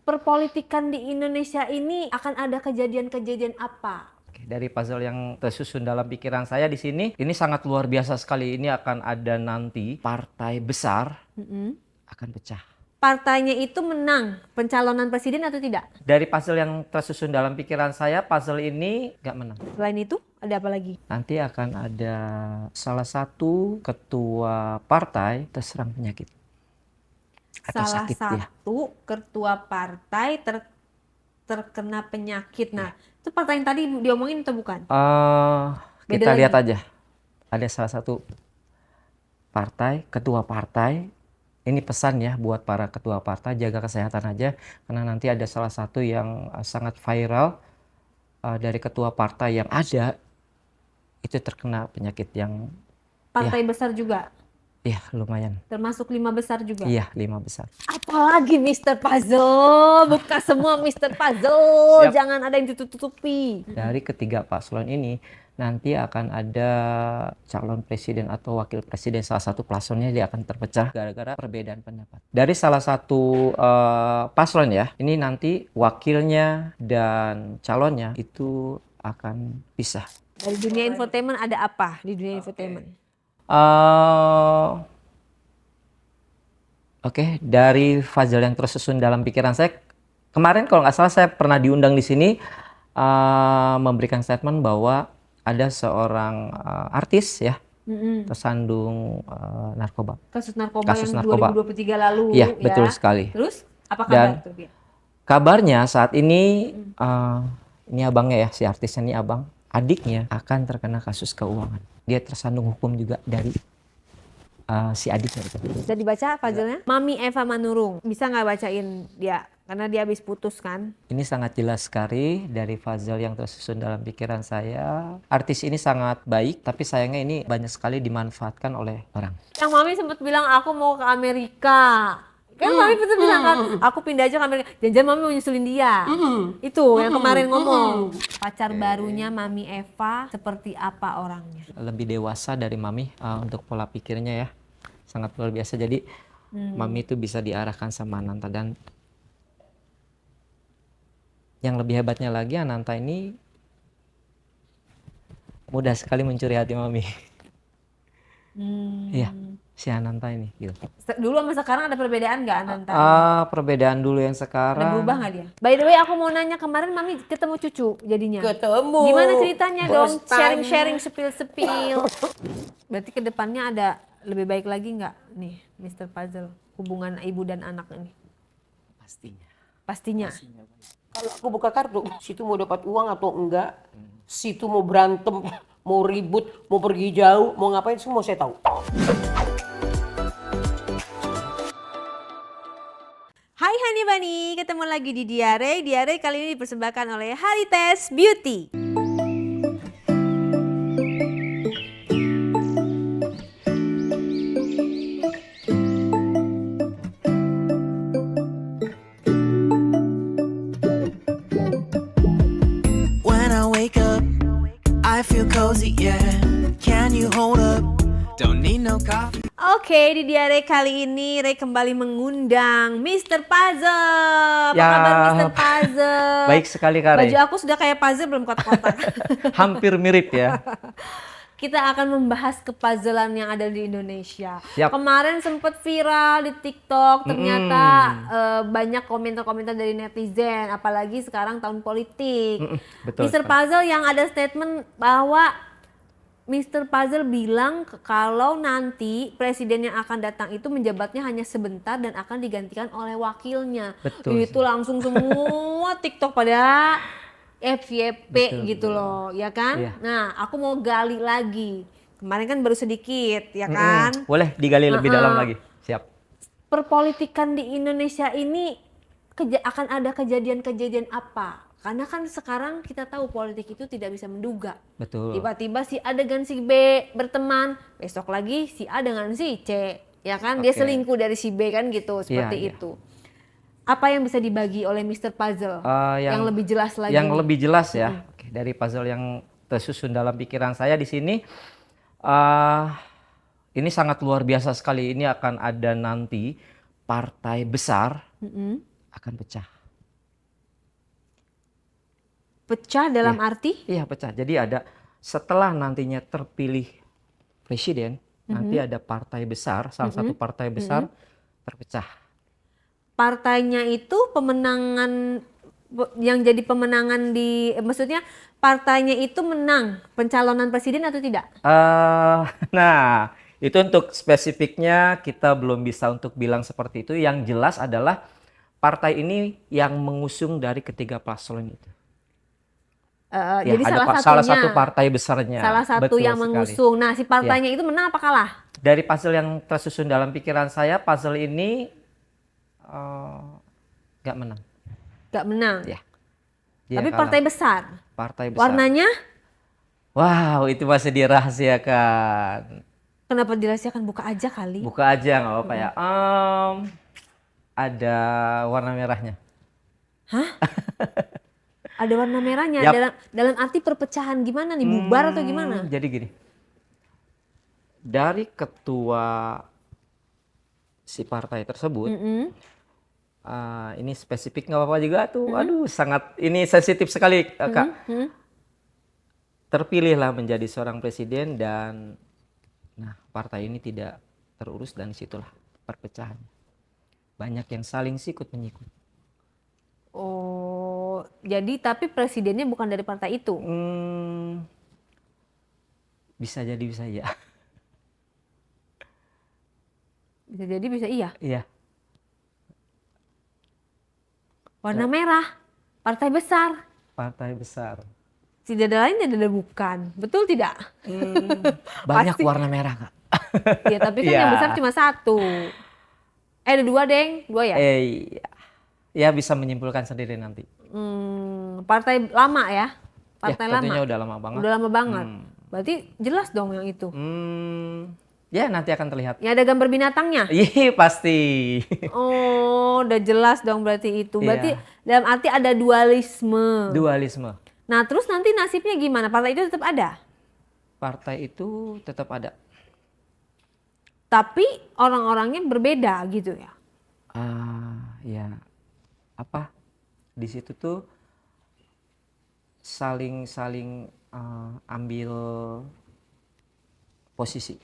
perpolitikan di Indonesia ini akan ada kejadian-kejadian apa? Dari puzzle yang tersusun dalam pikiran saya di sini, ini sangat luar biasa sekali. Ini akan ada nanti partai besar akan pecah. Partainya itu menang pencalonan presiden atau tidak? Dari puzzle yang tersusun dalam pikiran saya, puzzle ini nggak menang. Selain itu, ada apa lagi? Nanti akan ada salah satu ketua partai terserang penyakit. Atau Salah sakit ya. satu ketua partai terkena penyakit. Nah, itu partai yang tadi diomongin atau bukan? Kita Beda lihat lagi. aja. Ada salah satu partai, ketua partai. Ini pesan ya buat para ketua partai, jaga kesehatan aja. Karena nanti ada salah satu yang sangat viral dari ketua partai yang ada. Itu terkena penyakit yang Partai besar juga, ya lumayan. termasuk 5 besar juga. Iya, 5 besar. Apalagi Mr. Puzzle, buka semua Mr. Puzzle, Siap. jangan ada yang ditutup-tutupi. Dari ketiga paslon ini nanti akan ada calon presiden atau wakil presiden, salah satu paslonnya dia akan terpecah gara-gara perbedaan pendapat. Dari salah satu paslon ya, ini nanti wakilnya dan calonnya itu akan pisah. Dari dunia infotainment ada apa di dunia infotainment? Oke, dari puzzle yang tersusun dalam pikiran saya, kemarin kalau nggak salah saya pernah diundang di sini memberikan statement bahwa ada seorang artis ya tersandung narkoba. Kasus narkoba Kasus yang narkoba. 2023 lalu Iya, ya. betul sekali. Terus apa Dan kabar tuh dia? kabarnya saat ini ini abangnya ya, si artisnya ini abang, adiknya akan terkena kasus keuangan. Dia tersandung hukum juga dari si adiknya itu. Bisa dibaca puzzle-nya? Mami Eva Manurung, bisa nggak bacain dia? Karena dia habis putus kan. Ini sangat jelas sekali dari puzzle yang tersusun dalam pikiran saya. Artis ini sangat baik, tapi sayangnya ini banyak sekali dimanfaatkan oleh orang. Yang Mami sempat bilang aku mau ke Amerika. Kan Mami sempat bilang kan, aku pindah aja ke Amerika. Jangan Mami mau nyusulin dia. Itu yang kemarin ngomong. Pacar barunya Mami Eva seperti apa orangnya? Lebih dewasa dari Mami untuk pola pikirnya ya. Sangat luar biasa. Jadi Mami itu bisa diarahkan sama Ananta, dan yang lebih hebatnya lagi, Ananta ini mudah sekali mencuri hati Mami. Iya, si Ananta ini gitu. Dulu sama sekarang ada perbedaan nggak Ananta? Perbedaan dulu yang Ada sekarang. berubah nggak dia? By the way, aku mau nanya, kemarin Mami ketemu cucu jadinya. Ketemu. Gimana ceritanya dong? Bos Sharing-sharing, spill-spill. Berarti kedepannya ada lebih baik lagi nggak nih, Mr. Puzzle? Hubungan ibu dan anak ini? Pastinya. Pastinya. Kalau aku buka kartu, situ mau dapat uang atau enggak, situ mau berantem, mau ribut, mau pergi jauh, mau ngapain, semua saya tahu. Hai Honey Bunny, ketemu lagi di Diare. Diare kali ini dipersembahkan oleh Harites Beauty. When I wake up, I feel cozy, yeah. Can you hold up? Don't need no coffee. Oke, di Diare kali ini Ray kembali mengundang Mr. Puzzle. Apa Ya, kabar Mr. Puzzle? Baik sekali Kak Ray. Baju aku sudah kayak puzzle, belum kotak-kotak. Hampir mirip ya. Kita akan membahas kepuzzlean yang ada di Indonesia. Siap. Kemarin sempat viral di TikTok, ternyata banyak komentar-komentar dari netizen, apalagi sekarang tahun politik. Betul. Mr. Puzzle yang ada statement bahwa Mr. Puzzle bilang kalau nanti presiden yang akan datang itu menjabatnya hanya sebentar dan akan digantikan oleh wakilnya. Betul. Itu langsung semua TikTok pada FYP Betul, gitu loh, ya kan? Iya. Nah, aku mau gali lagi. Kemarin kan baru sedikit, ya kan? Boleh digali lebih dalam lagi. Siap. Perpolitikan di Indonesia ini akan ada kejadian-kejadian apa? Karena kan sekarang kita tahu politik itu tidak bisa menduga. Betul. Tiba-tiba si A dengan si B berteman, besok lagi si A dengan si C, ya kan? Dia Oke. selingkuh dari si B kan gitu, seperti Iya. itu. Apa yang bisa dibagi oleh Mr. Puzzle yang lebih jelas lagi? Yang lebih jelas ya. Oke, dari puzzle yang tersusun dalam pikiran saya di sini, ini sangat luar biasa sekali. Ini akan ada nanti partai besar akan pecah. Pecah dalam arti? Iya, pecah. Jadi ada setelah nantinya terpilih presiden, nanti ada partai besar, salah satu partai besar terpecah. Partainya itu pemenangan yang jadi pemenangan maksudnya partainya itu menang pencalonan presiden atau tidak? Nah, itu untuk spesifiknya kita belum bisa untuk bilang seperti itu. Yang jelas adalah partai ini yang mengusung dari ketiga paslon itu. Ya, Jadi ada salah salah satu satunya, partai besarnya. salah satu Betul yang sekali. mengusung. Nah, si partainya itu menang apa kalah? Dari puzzle yang tersusun dalam pikiran saya, puzzle ini nggak menang. Gak menang. Ya. Dia Tapi kalah. partai besar. Partai besar. Warnanya Wow, itu masih dirahasiakan. kenapa dirahasiakan? Buka aja kali. Buka aja nggak apa-apa ya. Ada warna merahnya. Ada warna merahnya. Yap. Dalam arti perpecahan gimana nih? Bubar atau gimana? Jadi gini. Dari ketua si partai tersebut, ini spesifik nggak apa-apa juga tuh. Aduh, sangat ini sensitif sekali, Kak. Terpilihlah menjadi seorang presiden dan nah partai ini tidak terurus dan disitulah perpecahan. Banyak yang saling sikut menyikut. Oh, jadi tapi presidennya bukan dari partai itu. Bisa jadi bisa ya. Bisa jadi bisa iya. Iya. Warna merah. Partai besar. Partai besar. Tidak ada lain, tidak ada bukan. Betul tidak? Banyak Pasti. warna merah, Kak. Iya, tapi kan yang Iya. besar cuma satu. Ada dua, Deng. Dua ya? Iya. Ya bisa menyimpulkan sendiri nanti. Partai lama ya? Partai Ya, tentunya lama. udah lama banget. Udah lama banget. Berarti jelas dong yang itu. Ya nanti akan terlihat. Yang ada gambar binatangnya? Iya pasti. Oh, udah jelas dong berarti itu. Berarti Iya. dalam arti ada dualisme. Dualisme. Nah, terus nanti nasibnya gimana? Partai itu tetap ada? Partai itu tetap ada. Tapi orang-orangnya berbeda gitu ya? Ya apa? Di situ tuh saling ambil posisi,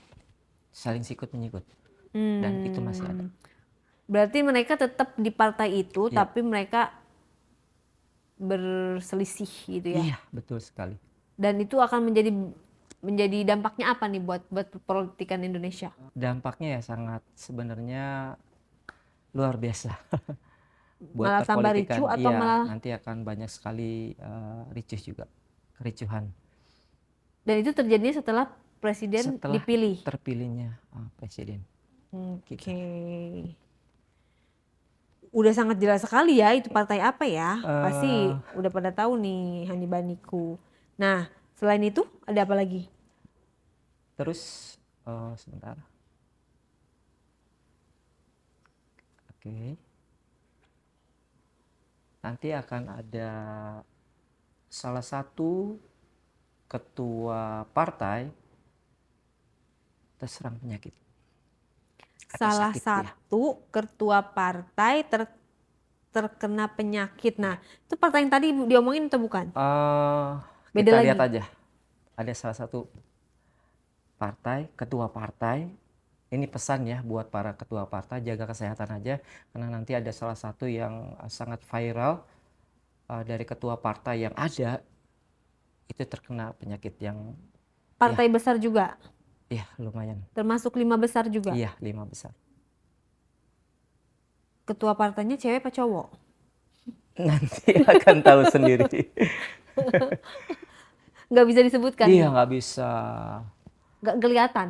saling sikut menyikut, dan itu masih ada. Berarti mereka tetap di partai itu, Iya. tapi mereka berselisih gitu ya? Iya betul sekali. Dan itu akan menjadi dampaknya apa nih buat politikan Indonesia? Dampaknya ya sangat sebenarnya luar biasa. Malah tambah perpolitikan, ricuh atau iya, malah- nanti akan banyak sekali ricuh juga, kericuhan. Dan itu terjadinya setelah presiden Setelah dipilih? terpilihnya presiden. Oke. Udah sangat jelas sekali ya itu partai apa ya. Pasti udah pada tahu nih Hani Baniku. Nah, selain itu ada apa lagi? Terus sebentar. Oke. Nanti akan ada salah satu ketua partai terserang penyakit. Atau Salah sakit, ya. satu ketua partai terkena penyakit. Nah, itu partai yang tadi diomongin atau bukan? Beda Kita lagi? lihat aja. Ada salah satu partai, ketua partai. Ini pesan ya buat para ketua partai, jaga kesehatan aja. Karena nanti ada salah satu yang sangat viral dari ketua partai yang ada. Itu terkena penyakit yang Partai besar juga? ya lumayan. Termasuk 5 besar juga? Iya 5 besar. Ketua partainya cewek apa cowok? Nanti akan tahu sendiri. Nggak bisa disebutkan? Iya nggak bisa. Nggak kelihatan?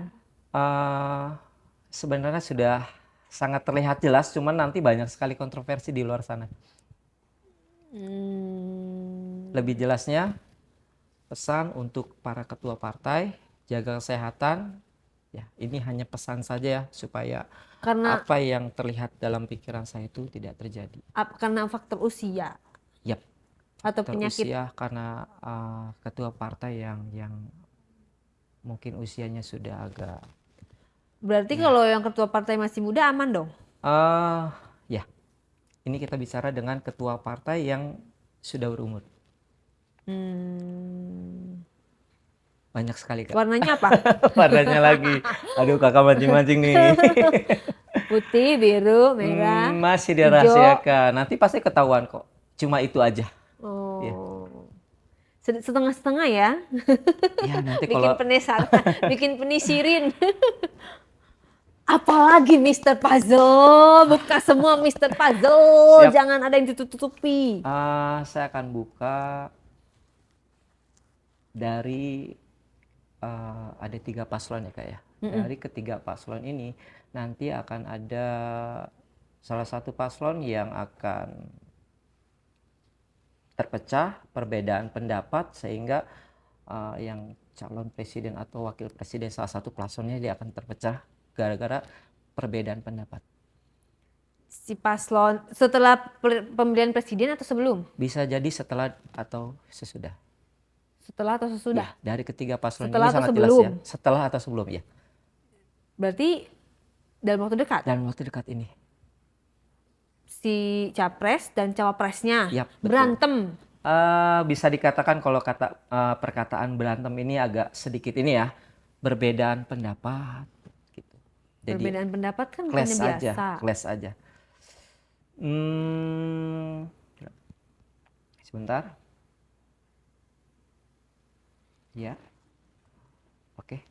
Sebenarnya sudah sangat terlihat jelas, cuman nanti banyak sekali kontroversi di luar sana. Lebih jelasnya pesan untuk para ketua partai, jaga kesehatan. Ya, ini hanya pesan saja ya supaya Karena apa yang terlihat dalam pikiran saya itu tidak terjadi. karena faktor usia Yap. atau penyakit? Usia karena ketua partai yang mungkin usianya sudah agak Berarti kalau yang ketua partai masih muda aman dong? ya. Ini kita bicara dengan ketua partai yang sudah berumur. Hmm. Banyak sekali Kak. Warnanya apa? Warnanya lagi. Aduh Kakak mancing-mancing nih. Putih, biru, merah, Masih hijau. dirahasiakan. Nanti pasti ketahuan kok. Cuma itu aja. Iya. Oh. Setengah-setengah ya. Ya nanti Bikin kalau penasaran, bikin penisirin. Apalagi Mister Puzzle, buka semua Mister Puzzle, siap, jangan ada yang ditutup-tutupi. saya akan buka dari ada 3 paslon ya Kak ya. Dari ketiga paslon ini nanti akan ada salah satu paslon yang akan terpecah perbedaan pendapat sehingga yang calon presiden atau wakil presiden salah satu paslonnya dia akan terpecah gara-gara perbedaan pendapat. Si paslon setelah pemilihan presiden atau sebelum? Bisa jadi setelah atau sesudah. Setelah atau sesudah? Ya, dari ketiga paslon Setelah ini atau sangat sebelum? jelas ya. Setelah atau sebelum ya. Berarti dalam waktu dekat Dalam waktu dekat ini. si capres dan cawapresnya Yap, betul. berantem. Bisa dikatakan kalau kata perkataan berantem ini agak sedikit ini ya, perbedaan pendapat gitu. Jadi Perbedaan pendapat kan bukannya clash aja, biasa. clash aja. Sebentar. Ya. Oke.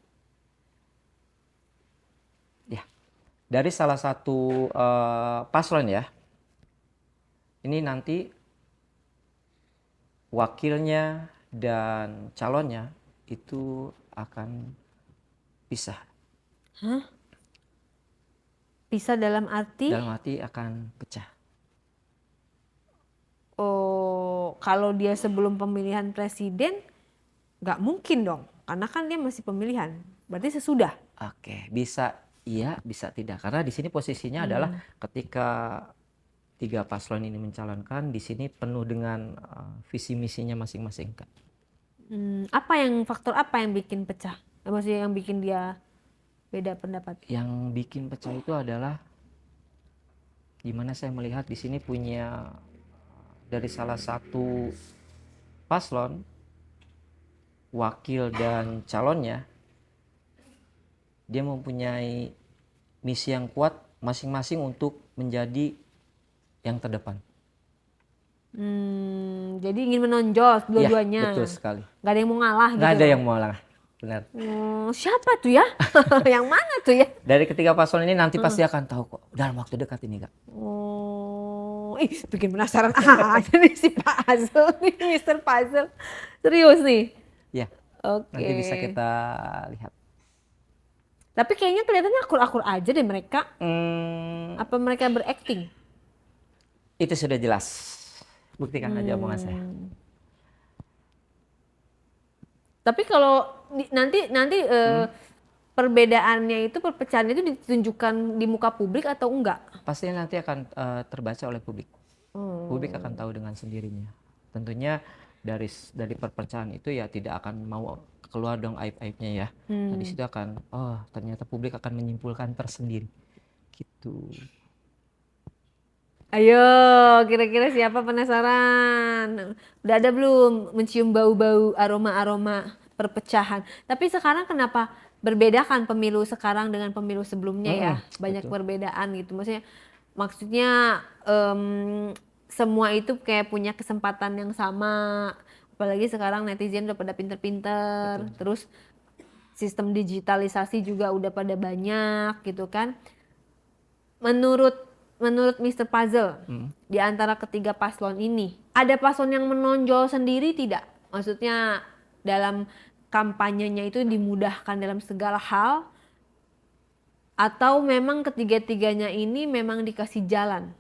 Ya. Dari salah satu paslon ya. Ini nanti wakilnya dan calonnya itu akan pisah. Pisah dalam arti, Dalam arti akan pecah. oh kalau dia sebelum pemilihan presiden, nggak mungkin dong, karena kan dia masih pemilihan. Berarti sesudah. Oke, bisa iya, bisa tidak. Karena di sini posisinya adalah ketika 3 paslon ini mencalonkan, di sini penuh dengan visi misinya masing-masing, Kak. Faktor apa yang bikin pecah? Maksudnya yang bikin dia beda pendapat? Yang bikin pecah itu adalah gimana saya melihat di sini punya dari salah satu paslon, wakil dan calonnya, dia mempunyai misi yang kuat masing-masing untuk menjadi yang terdepan. Jadi ingin menonjol dua-duanya. Ya, betul sekali. Nggak ada yang mau ngalah gitu. Nggak ada yang mau ngalah, benar. Siapa tuh ya? Yang mana tuh ya? Dari ketiga paslon ini nanti pasti akan tahu kok dalam waktu dekat ini, Kak. Oh, bikin penasaran aja nih si Puzzle nih, Mister Puzzle. Serius nih. Ya, Oke. nanti bisa kita lihat. Tapi kayaknya kelihatannya akur-akur aja deh mereka. Apa mereka berakting? Itu sudah jelas. Buktikan aja omongan saya. Tapi kalau nanti perbedaannya itu, perpecahannya itu ditunjukkan di muka publik atau enggak? Pasti nanti akan terbaca oleh publik. Publik akan tahu dengan sendirinya. Tentunya dari perpecahan itu ya tidak akan mau keluar dong aib-aibnya ya. Nah, di situ akan ternyata publik akan menyimpulkan tersendiri. Gitu. Ayo, kira-kira siapa penasaran? Udah ada belum mencium bau-bau aroma-aroma perpecahan? Tapi sekarang kenapa berbeda kan pemilu sekarang dengan pemilu sebelumnya ya? Banyak perbedaan gitu. Maksudnya semua itu kayak punya kesempatan yang sama. Apalagi sekarang netizen udah pada pinter-pinter. Terus sistem digitalisasi juga udah pada banyak gitu kan. Menurut Mr. Puzzle, di antara ketiga paslon ini, ada paslon yang menonjol sendiri tidak? Maksudnya dalam kampanyenya itu dimudahkan dalam segala hal, atau memang ketiga-tiganya ini memang dikasih jalan?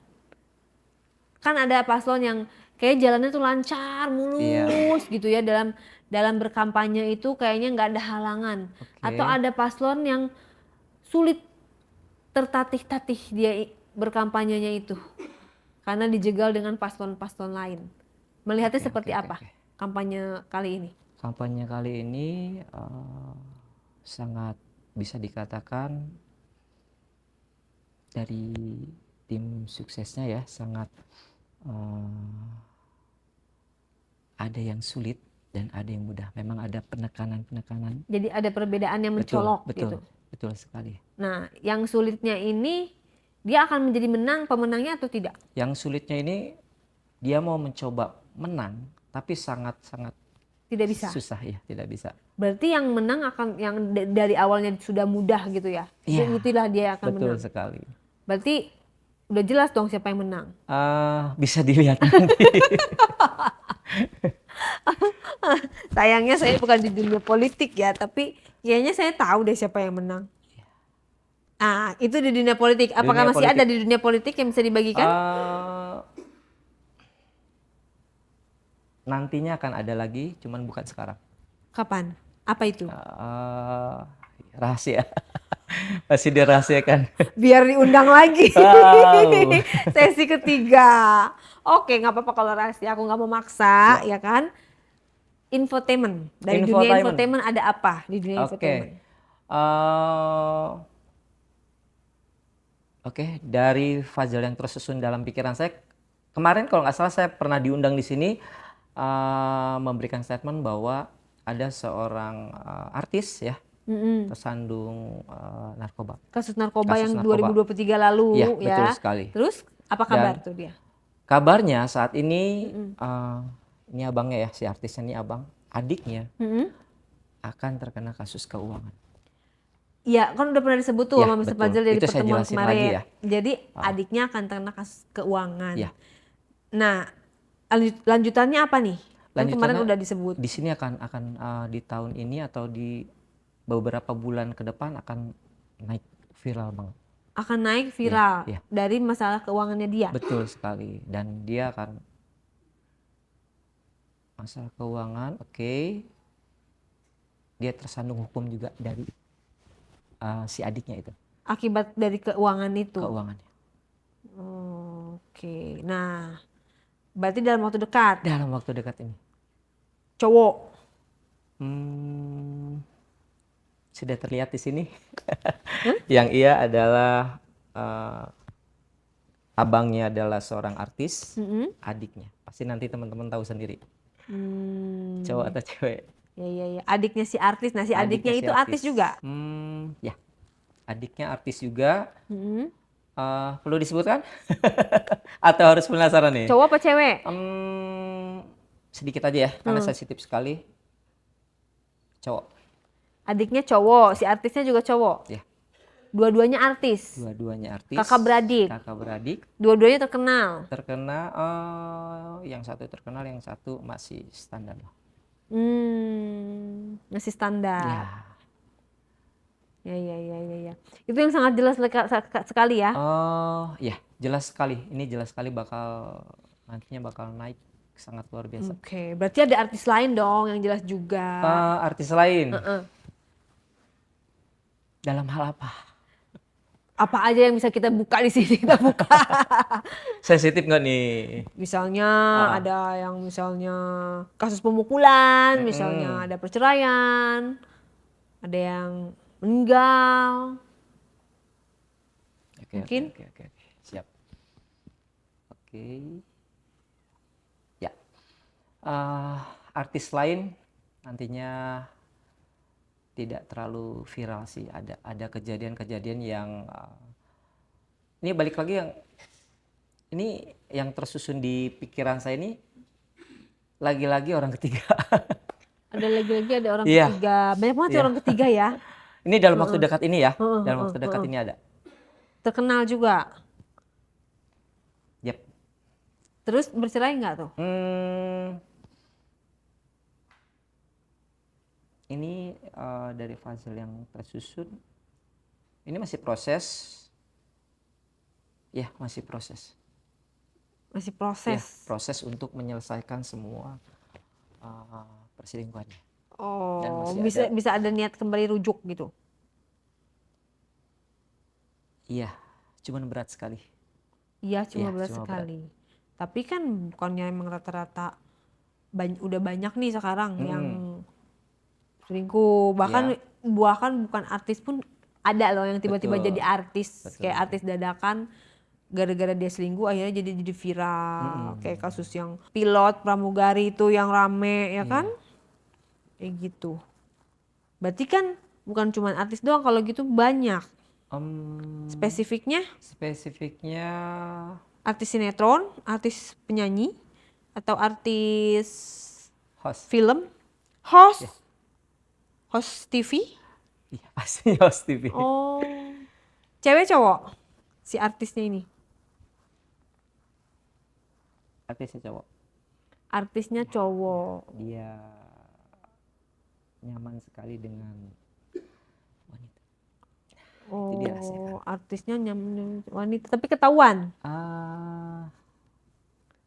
Kan ada paslon yang kayak jalannya tuh lancar, mulus gitu ya, dalam berkampanye itu kayaknya nggak ada halangan. Atau ada paslon yang sulit tertatih-tatih dia berkampanyenya itu karena dijegal dengan paslon-paslon lain. Melihatnya seperti apa kampanye kali ini? Kampanye kali ini sangat bisa dikatakan dari tim suksesnya ya sangat ada yang sulit dan ada yang mudah. Memang ada penekanan-penekanan. Jadi ada perbedaan yang mencolok gitu. Betul sekali. Nah, yang sulitnya ini dia akan menjadi pemenangnya atau tidak? Yang sulitnya ini dia mau mencoba menang, tapi sangat-sangat Tidak bisa. susah ya, tidak bisa. Berarti yang menang akan yang dari awalnya sudah mudah gitu ya. Iya. Itulah dia akan Betul menang. sekali. Berarti udah jelas dong siapa yang menang. Bisa dilihat nanti. Sayangnya saya bukan di dunia politik ya, tapi kayaknya saya tahu deh siapa yang menang. Ah, itu di dunia politik. Apakah Dunia masih politik. ada di dunia politik yang bisa dibagikan? Nantinya akan ada lagi, cuman bukan sekarang. Kapan? Apa itu? Rahasia. Masih dirahasiakan. Biar diundang lagi. Wow. Sesi ketiga. Oke, nggak apa-apa kalau rahasia. Aku nggak mau maksa, ya kan? Infotainment. Dari dunia infotainment ada apa di dunia infotainment? Oke, dari Fazal yang tersusun dalam pikiran saya, kemarin kalau nggak salah saya pernah diundang di sini memberikan statement bahwa ada seorang artis ya tersandung narkoba. Kasus narkoba Kasus yang narkoba. 2023 lalu Iya, ya. betul sekali. Terus apa kabar tuh dia? Kabarnya saat ini ini abangnya ya, si artisnya ini abang, adiknya akan terkena kasus keuangan. Iya, kan udah pernah disebut tuh Ya, sama Mr. betul. Fazal dari Itu saya pertemuan jelasin kemarin. lagi ya. Jadi adiknya akan terkena kasus keuangan. Ya. Nah, lanjutannya apa nih? Kan kemarin Lanjutannya udah disebut. Di sini akan di tahun ini atau di beberapa bulan ke depan akan naik viral banget. Akan naik viral Iya. dari masalah keuangannya dia. Betul sekali. Dan dia akan masalah keuangan, oke. Dia tersandung hukum juga dari si adiknya itu, Akibat dari keuangan itu. keuangannya. Oke. Nah, berarti dalam waktu dekat Dalam waktu dekat ini. cowok. Sudah terlihat di sini. Yang ia adalah abangnya adalah seorang artis, adiknya. Pasti nanti teman-teman tahu sendiri. Cowok atau cewek? Ya. Adiknya si artis. Nah, si adiknya si itu artis juga. Ya, adiknya artis juga. Perlu disebutkan? Atau harus penasaran nih? Cowok apa cewek? Sedikit aja ya, karena sensitif sekali. Cowok. Adiknya cowok, si artisnya juga cowok. Ya, Dua-duanya artis. dua-duanya artis. Kakak beradik. Kakak beradik. Dua-duanya terkenal. Terkena, yang satu terkenal, yang satu masih standar lah. Masih standar. Ya. Ya. Itu yang sangat jelas sekali ya. Ya, jelas sekali. Ini jelas sekali nantinya bakal naik sangat luar biasa. Oke, berarti ada artis lain dong yang jelas juga. Artis lain. Dalam hal apa? Apa aja yang bisa kita buka di sini, kita buka. Sensitif nggak nih? Misalnya ada yang misalnya kasus pemukulan, misalnya ada perceraian, ada yang meninggal. Mungkin? Oke. Siap. Oke. Ya. Artis lain nantinya tidak terlalu viral sih. Ada kejadian-kejadian yang ini balik lagi yang tersusun di pikiran saya ini lagi-lagi orang ketiga. Ada lagi-lagi ada orang Iya. ketiga. Banyak banget orang ketiga ya. Ini dalam waktu dekat ini ya. Dalam waktu dekat ini ada. Terkenal juga. Yep. Terus bercerai nggak tuh? Ini dari Fazal yang tersusun. Ini masih proses. Ya, masih proses. Masih Ya, proses. proses untuk menyelesaikan semua perselingkuhannya. Dan Oh, masih bisa ada niat kembali rujuk gitu. Iya, cuman berat sekali. Iya, cuma Iya, berat cuma sekali. Tapi kan bukannya emang rata-rata udah banyak nih sekarang yang selingkuh. Bahkan bukan artis pun ada loh yang tiba-tiba Betul. jadi artis. Betul. Kayak artis dadakan gara-gara dia selingkuh akhirnya jadi viral. Kayak kasus yang pilot pramugari itu yang rame ya kan? Kayak gitu. Berarti kan bukan cuma artis doang, kalau gitu banyak. Spesifiknya Spesifiknya artis sinetron, artis penyanyi, atau artis host. film, host, host TV. Iya, pasti host TV. Oh, cewek cowok si artisnya ini? Artisnya cowok. Artisnya cowok. Dia nyaman sekali dengan wanita. Itu dia rahasiakan. Artisnya nyaman wanita, tapi ketahuan.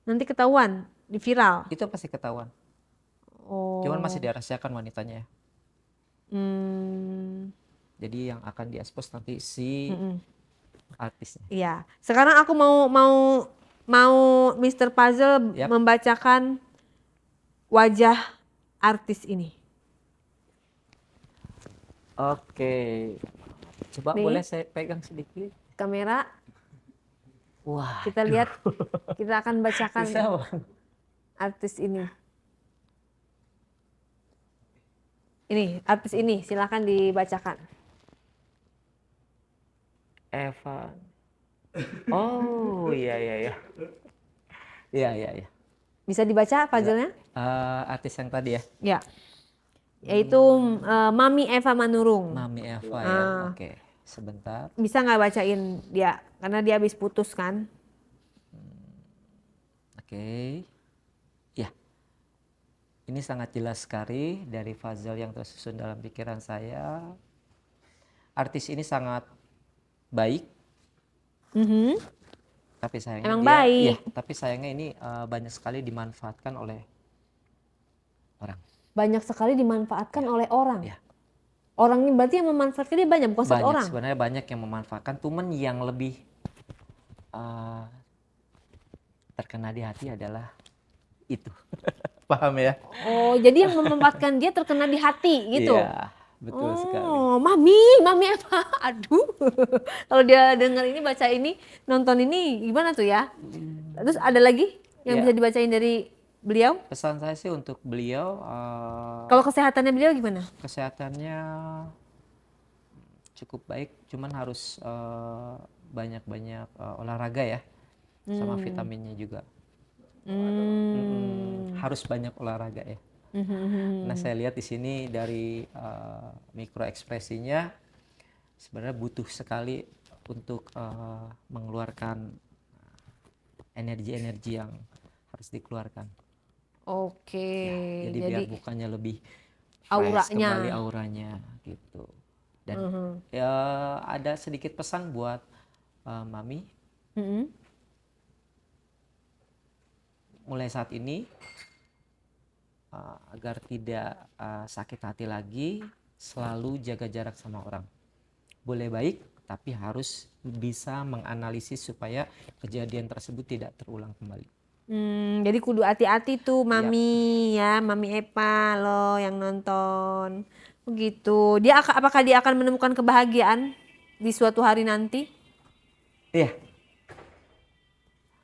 Nanti ketahuan di viral. Itu pasti ketahuan. Oh. Cuman masih dirahasiakan wanitanya ya. Hmm, Jadi yang akan diekspos nanti si artisnya. iya. Sekarang aku mau Mr. Puzzle Yap. membacakan wajah artis ini. Oke. Coba Nih. boleh saya pegang sedikit? Kamera, Wah. kita lihat, kita akan bacakan Bisa, Bang. artis ini. Ini, artis ini, silakan dibacakan. Eva. Oh, iya. Iya. Bisa dibaca puzzle-nya? Artis yang tadi ya. Ya. Yaitu Mami Eva Manurung. Mami Eva ya. Oke, sebentar. Bisa nggak bacain dia? Karena dia habis putus kan. Oke. Ya. Ini sangat jelas sekali dari puzzle yang tersusun dalam pikiran saya. Artis ini sangat baik. Tapi sayangnya Emang dia, baik. ya, tapi sayangnya ini banyak sekali dimanfaatkan oleh orang. Banyak sekali dimanfaatkan oleh orang. Ya. Orang ini berarti yang memanfaatkan dia banyak, bukan satu Banyak, orang. sebenarnya banyak yang memanfaatkan, cuman yang lebih terkena di hati adalah itu. Paham ya? Oh, jadi yang memanfaatkan dia terkena di hati gitu. Iya, betul sekali. Oh, Mami Eva. Aduh. Kalau dia dengar ini, baca ini, nonton ini gimana tuh ya? Terus ada lagi yang Ya. bisa dibacain dari beliau? Pesan saya sih untuk beliau, Kalau kesehatannya beliau gimana? kesehatannya cukup baik, cuman harus banyak-banyak olahraga ya, sama vitaminnya juga. Harus banyak olahraga ya. Nah, saya lihat di sini dari mikro ekspresinya sebenarnya butuh sekali untuk mengeluarkan energi-energi yang harus dikeluarkan. Oke. Jadi biar bukannya lebih fresh auranya. kembali auranya gitu. Dan ya ada sedikit pesan buat Mami. Mulai saat ini agar tidak sakit hati lagi, selalu jaga jarak sama orang. Boleh baik, tapi harus bisa menganalisis supaya kejadian tersebut tidak terulang kembali. Jadi kudu hati-hati tuh Mami ya, Mami Eva loh yang nonton. Begitu. Apakah dia akan menemukan kebahagiaan di suatu hari nanti? Iya.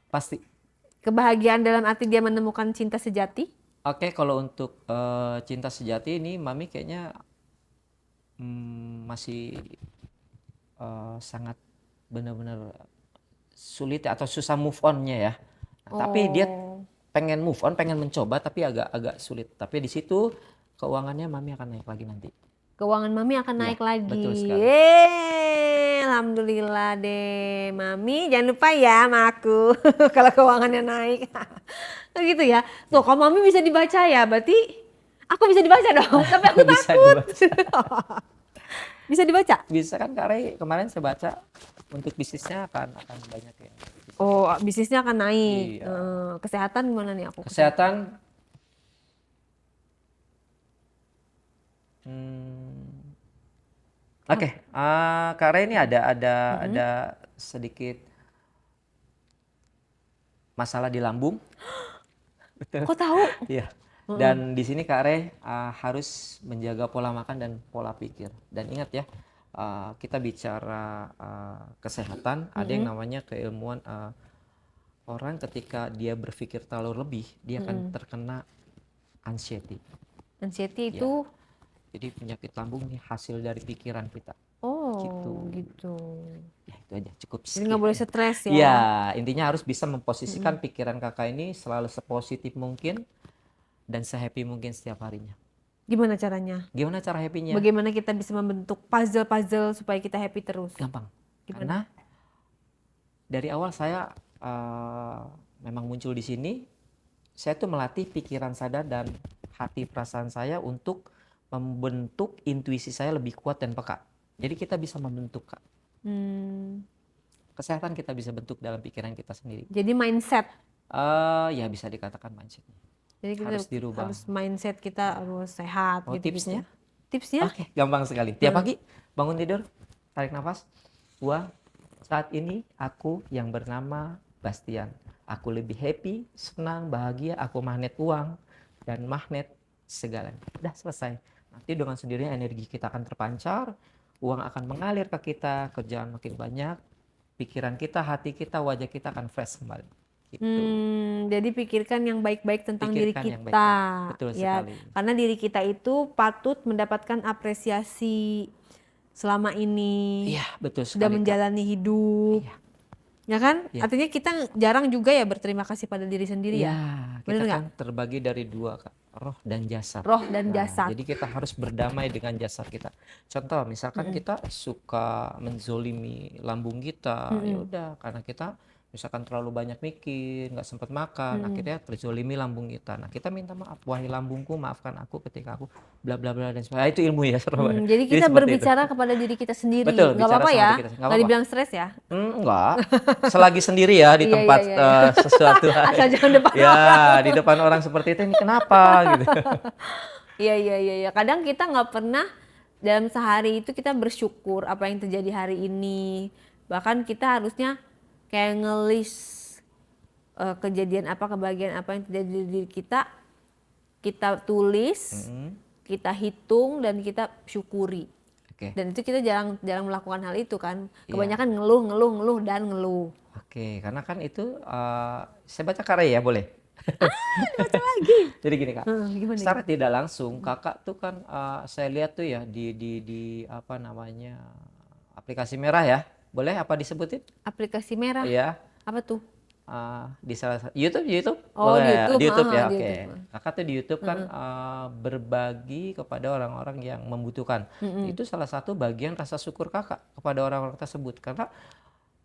Pasti. Kebahagiaan dalam arti dia menemukan cinta sejati? Oke, kalau untuk cinta sejati ini Mami kayaknya masih sangat benar-benar sulit atau susah move on-nya ya. Nah, tapi dia pengen move on, pengen mencoba tapi agak sulit. Tapi di situ keuangannya Mami akan naik lagi nanti. Keuangan Mami akan naik lagi. betul sekali. Alhamdulillah deh Mami, jangan lupa ya sama aku kalau keuangannya naik. Gitu ya. Tuh kalau Mami bisa dibaca ya, berarti aku bisa dibaca dong. Tapi aku Bisa takut. dibaca. Bisa dibaca? Bisa kan, Kare, kemarin saya baca untuk bisnisnya akan banyak ya. Oh, bisnisnya akan naik. Iya. Kesehatan gimana nih aku? Kesehatan Oke, Kare ini ada sedikit masalah di lambung. Betul. Kok tahu? Iya. Dan di sini Kak Re harus menjaga pola makan dan pola pikir. Dan ingat ya, kita bicara kesehatan, ada yang namanya keilmuan orang ketika dia berpikir terlalu lebih, dia akan terkena anxiety. Anxiety itu Jadi penyakit lambung nih hasil dari pikiran kita. gitu. Ya itu aja, cukup Jadi nggak boleh stres ya. Ya, intinya harus bisa memposisikan pikiran kakak ini selalu sepositif mungkin dan sehappy mungkin setiap harinya. Gimana caranya? Gimana cara happy-nya? Bagaimana kita bisa membentuk puzzle-puzzle supaya kita happy terus? Gampang. Gimana? Karena dari awal saya memang muncul di sini, saya tuh melatih pikiran sadar dan hati perasaan saya untuk membentuk intuisi saya lebih kuat dan peka. Jadi kita bisa membentuk, Kak. Kesehatan kita bisa bentuk dalam pikiran kita sendiri. Jadi mindset. Ya bisa dikatakan mindsetnya. Jadi kita Harus dirubah. harus mindset kita harus sehat. Mau gitu. tipsnya? Tipsnya? Oke, gampang sekali. Tiap pagi bangun tidur, tarik nafas. Saat ini aku yang bernama Bastian. Aku lebih happy, senang, bahagia. Aku magnet uang dan magnet segalanya. Udah selesai. Nanti dengan sendirinya energi kita akan terpancar, uang akan mengalir ke kita, kerjaan makin banyak, pikiran kita, hati kita, wajah kita akan fresh kembali. Gitu. Jadi pikirkan yang baik-baik tentang diri Pikirkan yang kita. baik-baik. Betul Ya, sekali. karena diri kita itu patut mendapatkan apresiasi selama ini. Iya, betul sekali. Sudah Kak. menjalani hidup. Iya. Ya kan? Iya. Artinya kita jarang juga ya berterima kasih pada diri sendiri ya. Iya, Bener kita nggak? kan terbagi dari dua, Kak. Roh dan jasad. Roh dan Nah, jasad. jadi kita harus berdamai dengan jasad kita. Contoh, misalkan kita suka menzolimi lambung kita, ya udah karena kita misalkan terlalu banyak mikir, nggak sempat makan, akhirnya terzolimi lambung kita. Nah, kita minta maaf, wahai lambungku, maafkan aku ketika aku bla bla bla dan sebagainya. Itu ilmu ya, Surabaya. Jadi kita seperti itu. berbicara kepada diri kita sendiri. Betul, Nggak bicara apa-apa sama ya. diri kita. Nggak Nggak apa-apa. dibilang stres ya. Enggak, selagi sendiri ya di Iya, tempat iya. sesuatu. Asal jangan depan ya, di depan orang seperti itu ini kenapa gitu. Iya. Kadang kita nggak pernah dalam sehari itu kita bersyukur apa yang terjadi hari ini. Bahkan kita harusnya kayak ngelis kejadian apa, kebahagiaan apa yang terjadi di diri kita tulis, kita hitung dan kita syukuri. Oke. Dan itu kita jarang melakukan hal itu kan. Iya. Kebanyakan ngeluh dan ngeluh. Oke, karena kan itu saya baca karya ya, boleh? Baca lagi. Jadi gini, Kak. Gimana? Secara tidak langsung kakak tuh kan saya lihat tuh ya di apa namanya aplikasi merah ya. Boleh apa disebutin? Aplikasi merah. Iya. Apa tuh? Di salah satu YouTube Oh, boleh di YouTube. di YouTube ya, Di oke. YouTube. Kakak tuh di YouTube kan berbagi kepada orang-orang yang membutuhkan. Itu salah satu bagian rasa syukur kakak kepada orang-orang tersebut karena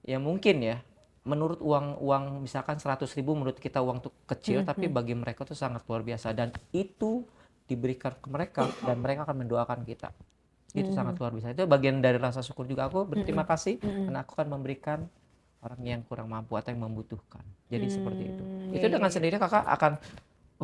ya mungkin ya menurut uang misalkan 100.000 menurut kita uang tuh kecil tapi bagi mereka tuh sangat luar biasa dan itu diberikan ke mereka dan mereka akan mendoakan kita. Itu sangat luar biasa. Itu bagian dari rasa syukur juga aku berterima kasih karena aku akan memberikan orang yang kurang mampu atau yang membutuhkan. Jadi seperti itu. Itu dengan sendiri kakak akan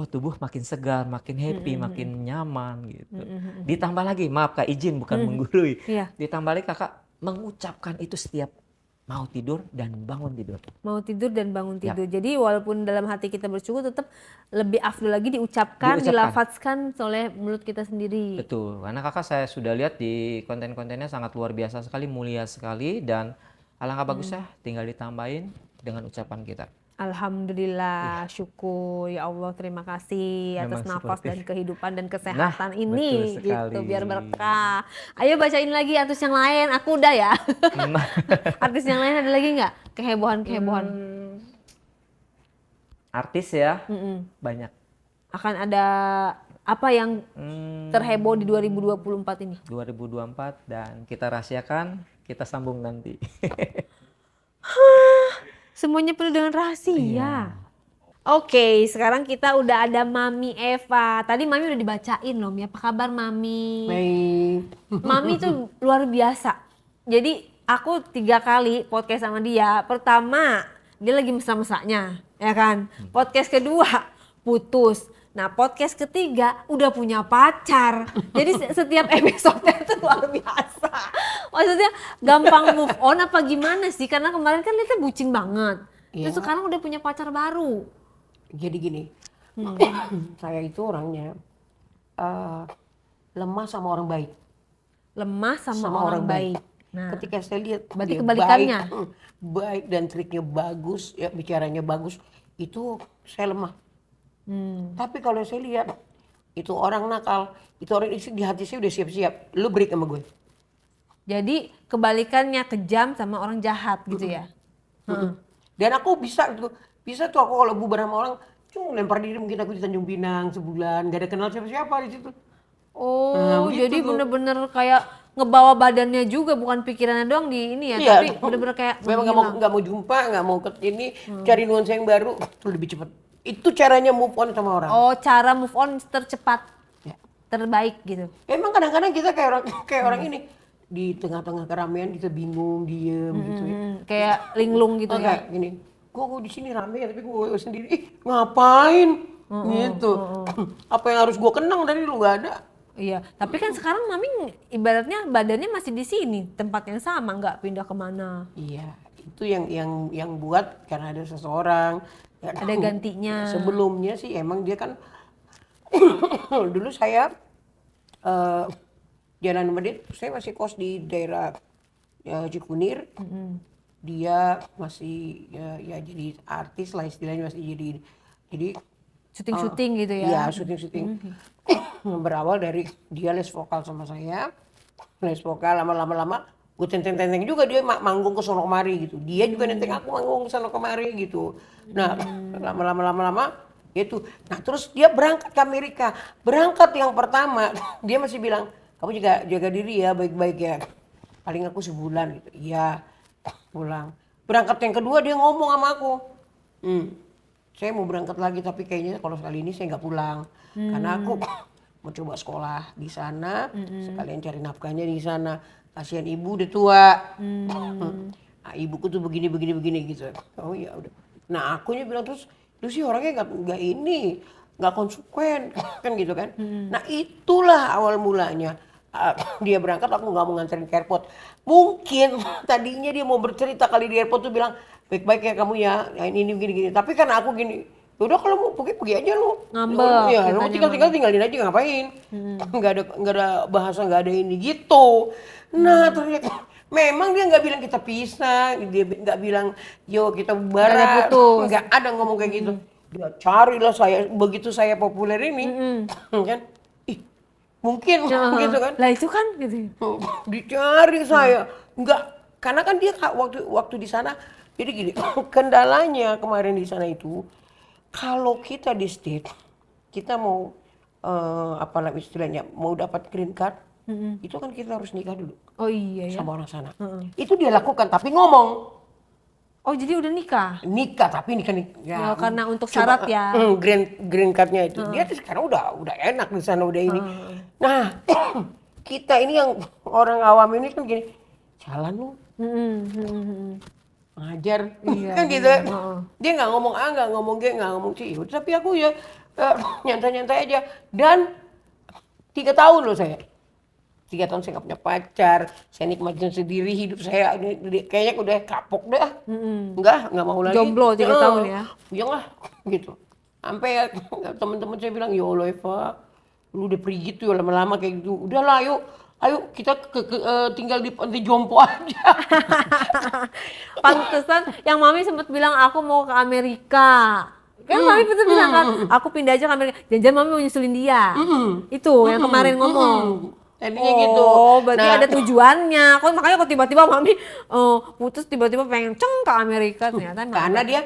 tubuh makin segar, makin happy, makin nyaman gitu. Ditambah lagi, maaf Kak izin bukan menggurui. Iya. Ditambah lagi kakak mengucapkan itu setiap mau tidur dan bangun tidur. Mau tidur dan bangun Ya. tidur. Jadi walaupun dalam hati kita bersyukur tetap lebih afdol lagi diucapkan, dilafadzkan oleh mulut kita sendiri. Betul, karena kakak saya sudah lihat di konten-kontennya sangat luar biasa sekali, mulia sekali dan alangkah bagusnya tinggal ditambahin dengan ucapan kita. Alhamdulillah, syukur ya Allah, terima kasih atas Memang nafas seperti- dan kehidupan dan kesehatan ini betul sekali. gitu biar berkah. Ayo bacain lagi artis yang lain, aku udah ya. Artis yang lain ada lagi nggak kehebohan-kehebohan? Artis ya, banyak. Akan ada apa yang terheboh di 2024 ini? 2024 dan kita rahasiakan, kita sambung nanti. Semuanya penuh dengan rahasia. Iya. Oke, sekarang kita udah ada Mami Eva. Tadi Mami udah dibacain loh, Mi. Apa kabar Mami? Baik. Mami tuh luar biasa. Jadi aku 3 kali podcast sama dia. Pertama, dia lagi mesra-mesranya, ya kan? Podcast kedua, putus. Nah, podcast ketiga udah punya pacar. Jadi setiap episode itu luar biasa. Maksudnya gampang move on apa gimana sih? Karena kemarin kan lihatnya bucin banget. Terus Iya. sekarang udah punya pacar baru. Jadi gini, saya itu orangnya lemah sama orang baik. lemah sama Sama orang orang baik. Nah, Ketika saya lihat berarti dia kebalikannya. baik dan triknya bagus, ya bicaranya bagus, itu saya lemah. Tapi kalau saya lihat itu orang nakal, itu orang isi di hati saya udah siap-siap, lu break sama gue. jadi kebalikannya kejam sama orang jahat gitu ya. Dan aku bisa tuh aku kalau bubar sama orang, cuma lempar diri mungkin aku di Tanjung Pinang sebulan, gak ada kenal siapa-siapa di situ. Oh, Nah, begitu jadi tuh. bener-bener kayak ngebawa badannya juga, bukan pikirannya doang di ini ya, Iya, tapi bener-bener kayak memang menghilang. nggak mau jumpa, nggak mau ke ini, cari nuansa yang baru, tuh lebih cepat. Itu caranya move on sama orang. Oh, cara move on tercepat, Ya. terbaik gitu. Emang kadang-kadang kita kayak orang ini di tengah-tengah keramaian kita bingung, diem gitu ya. Kayak linglung gitu ya. Kayak gini, gue di sini rame ya, tapi gue sendiri, ngapain? Gitu. Apa yang harus gue kenang dari lu nggak ada? Iya, tapi kan sekarang Mami ibaratnya badannya masih di sini, tempat yang sama, nggak pindah kemana. Iya, itu yang buat karena ada seseorang. Ya, Ada gantinya. Sebelumnya sih emang dia kan dulu saya jalan sama dia, saya masih kos di daerah Cikunir. Dia masih ya jadi artis lah istilahnya, masih jadi Syuting-syuting gitu ya. iya syuting. Berawal dari dia les vokal sama saya, les vokal lama-lama gue tenteng juga dia manggung ke sono kemari gitu, dia juga nenteng aku manggung ke sono kemari gitu. Nah lama itu, nah terus dia berangkat ke Amerika. Berangkat yang pertama dia masih bilang, kamu juga jaga diri ya, baik-baik ya, paling aku sebulan gitu. Iya, pulang. Berangkat yang kedua dia ngomong sama aku, saya mau berangkat lagi tapi kayaknya kalau sekali ini saya nggak pulang karena aku mau coba sekolah di sana, sekalian cari nafkahnya di sana. Kasihan ibu udah tua, nah, ibuku tuh begini gitu. Oh ya udah. Nah akunya bilang terus, lu sih orangnya nggak konsekuen kan gitu kan. Nah itulah awal mulanya. Dia berangkat, aku nggak mau nganterin ke airport. Mungkin tadinya dia mau bercerita kali di airport tuh bilang, baik-baik ya kamu ya, ini gini. Tapi karena aku gini, udah kalau mau pergi aja lu. Ngambek, Ya, lu tinggalin aja ngapain? Nggak ada bahasa, nggak ada ini gitu. Nah ternyata memang dia nggak bilang kita pisah, dia nggak bilang yo kita Nggak ada bubaran, putus. nggak ada ngomong kayak gitu. Dia carilah saya, begitu saya populer ini, kan? Ih, mungkin gitu kan? Lah itu kan gitu. Dicari saya, nggak, karena kan dia waktu di sana, jadi gini, kendalanya kemarin di sana itu, kalau kita di state, kita mau apa namanya istilahnya, mau dapat green card, itu kan kita harus nikah dulu Oh iya ya. sama orang sana. Itu dia lakukan, tapi ngomong Oh jadi udah nikah? nikah, tapi nikah Ya, karena untuk syarat ya. green cardnya itu, dia tuh sekarang udah enak di sana, udah ini. Nah, kita ini yang orang awam ini kan gini, jalan lu, ngajar, kan gitu. Dia nggak ngomong A, nggak ngomong G, nggak ngomong C. Tapi aku ya nyantai-nyantai aja. Dan 3 tahun loh saya. 3 tahun saya nggak punya pacar. Saya nikmatin sendiri hidup saya. Kayaknya udah kapok dah. Nggak mau lagi. Jomblo 3 tahun ya? Iyalah, gitu. Sampai ya, teman-teman saya bilang, ya Allah Eva, lu udah pergi gitu ya lama-lama kayak gitu. Udahlah ayo kita tinggal di panti jompo aja. Pantesan yang Mami sempat bilang aku mau ke Amerika. Kan Mami betul bilang kan, aku pindah aja ke Amerika. Jangan Mami mau nyusulin dia. Itu yang kemarin ngomong. Tadinya gitu. Oh, berarti Nah, ada tujuannya. Kok makanya kok tiba-tiba Mami putus tiba-tiba pengen ke Amerika ternyata emang. karena dia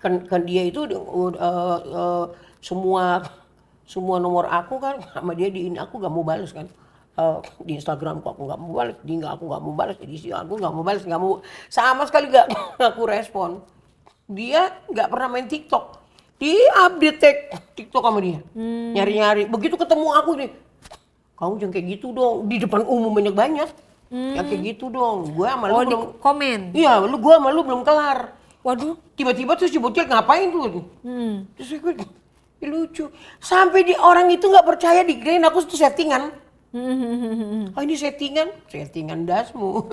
kan dia itu semua nomor aku kan sama dia di ini aku gak mau balas kan. Di Instagramku aku nggak mau balas, aku nggak mau balas, di aku nggak mau balas, nggak mau sama sekali nggak aku respon. Dia nggak pernah main TikTok, dia update TikTok sama dia, nyari-nyari. Begitu ketemu aku nih, kamu jangan kayak gitu dong, di depan umum banyak, yang kayak gitu dong. Gue sama lu di belum, komen. iya, gue sama lu belum kelar. Waduh. Tiba-tiba terus si bocil ngapain tuh? Terus gue lucu, sampai di orang itu nggak percaya dikirain aku tuh settingan. Oh ini settingan dasmu.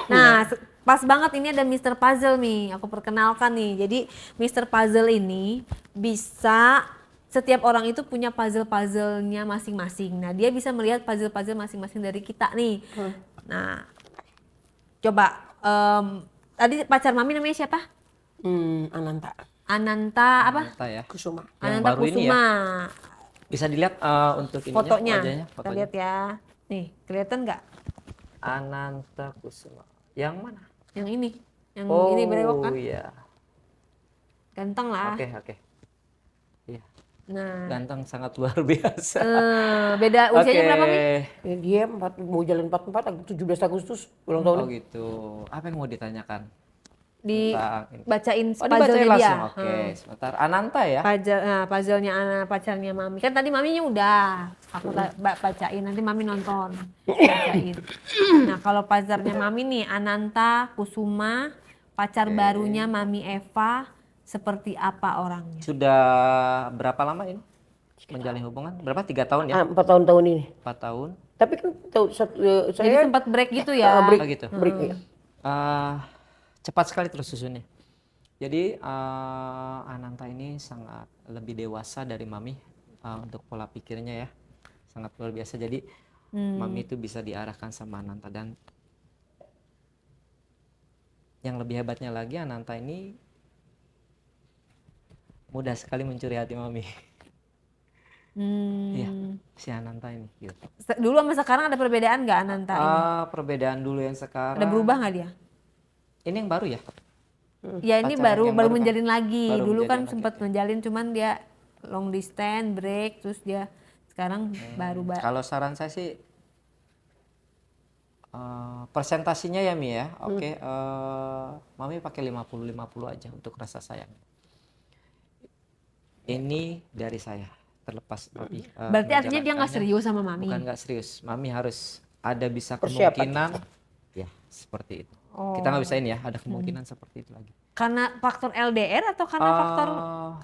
Nah, pas banget ini ada Mr. Puzzle nih, aku perkenalkan nih. Jadi Mr. Puzzle ini bisa setiap orang itu punya puzzle-puzzlenya masing-masing. Nah, dia bisa melihat puzzle-puzzle masing-masing dari kita nih. Nah, coba tadi pacar mami namanya siapa? Ananta Ananta apa? Ternyata ya. Kusuma. Yang Ananta baru ini Kusuma. Bisa dilihat untuk ininya, Fotonya. wajahnya, Kita fotonya. lihat ya. Nih, kelihatan nggak? Ananta Kusuma. Yang mana? Yang ini. Yang Oh ini berewok kan? iya. Ganteng lah. Oke. Iya. Nah, Ganteng sangat luar biasa. beda usianya berapa, Mi? Ya, dia mau jalan 44 17 Agustus ulang tahun. Oh gitu. Apa yang mau ditanyakan? Tentang ini. Dibacain Oh dibacain puzzle-nya dia. langsung. Oke, sebentar. Ananta ya? Puzzle-nya pacarnya Mami. Kan tadi Maminya udah. Aku bacain, nanti Mami nonton. Bacain. Nah, kalau pacarnya Mami nih, Ananta Kusuma, pacar barunya Mami Eva, seperti apa orangnya? Sudah berapa lama ini menjalin hubungan? Berapa? 3 tahun ya? 4 tahun ini. 4 tahun. Tapi kan Jadi saya sempat break gitu ya? break, Oh gitu. break ya. Cepat sekali terus susunnya. Jadi Ananta ini sangat lebih dewasa dari Mami untuk pola pikirnya ya. Sangat luar biasa. Jadi Mami itu bisa diarahkan sama Ananta, dan yang lebih hebatnya lagi Ananta ini mudah sekali mencuri hati Mami. Iya, si Ananta ini gitu. Dulu sama sekarang ada perbedaan nggak Ananta ini? Perbedaan dulu yang sekarang. Ada berubah nggak dia? Ini yang baru ya? Ya ini Pacaran yang baru baru kan? menjalin lagi. Baru Dulu kan menjalin lagi, sempat oke. menjalin, cuman dia long distance, break, terus dia sekarang baru Kalau saran saya sih presentasinya ya Mi ya. Oke, Mami pakai 50-50 aja untuk rasa sayang. Ini dari saya, terlepas Mami. Berarti artinya dia nggak menjalankannya. serius sama Mami. Bukan nggak serius. Mami harus ada bisa Persiapan. kemungkinan ya seperti itu. Oh. Kita nggak bisa ini ya, ada kemungkinan seperti itu lagi. Karena faktor LDR atau karena faktor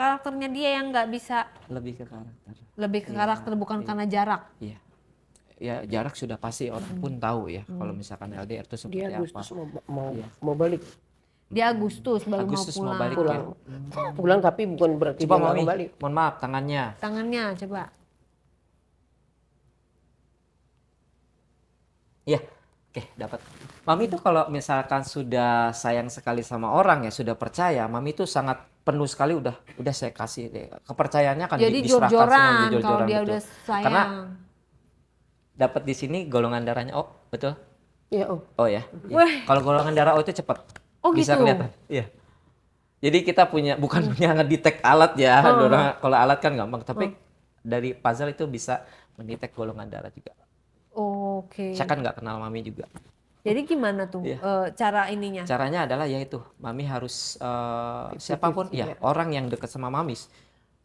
karakternya dia yang nggak bisa, Lebih ke karakter. lebih ke karakter bukan karena jarak. Iya. Ya jarak sudah pasti orang pun tahu ya kalau misalkan LDR itu seperti Dia apa. Agustus mau balik. Dia Agustus baru Agustus mau mau pulang. balik Pulang. ya. Pulang tapi bukan berarti Coba dia nggak Mami, mau balik. mohon maaf tangannya. Tangannya coba. Iya. Oke, dapat. Mami itu kalau misalkan sudah sayang sekali sama orang ya, sudah percaya, Mami itu sangat penuh sekali udah saya kasih deh. Kepercayaannya akan Jadi diserahkan semua, jor-joran jadi kalau jor-joran, dia betul. udah sayang. Karena dapat di sini golongan darahnya O, betul? Ya, oh. Oh ya. Iya. Wah. Kalau golongan darah O itu cepat. Oh, Bisa gitu? kelihatan. Iya. Jadi kita punya bukan punya ngedetek alat ya. Kalau alat kan gampang, tapi dari puzzle itu bisa mendetek golongan darah juga. Oke. Saya kan nggak kenal Mami juga. Jadi gimana tuh cara ininya? Caranya adalah yaitu Mami harus siapapun ya orang yang dekat sama Mami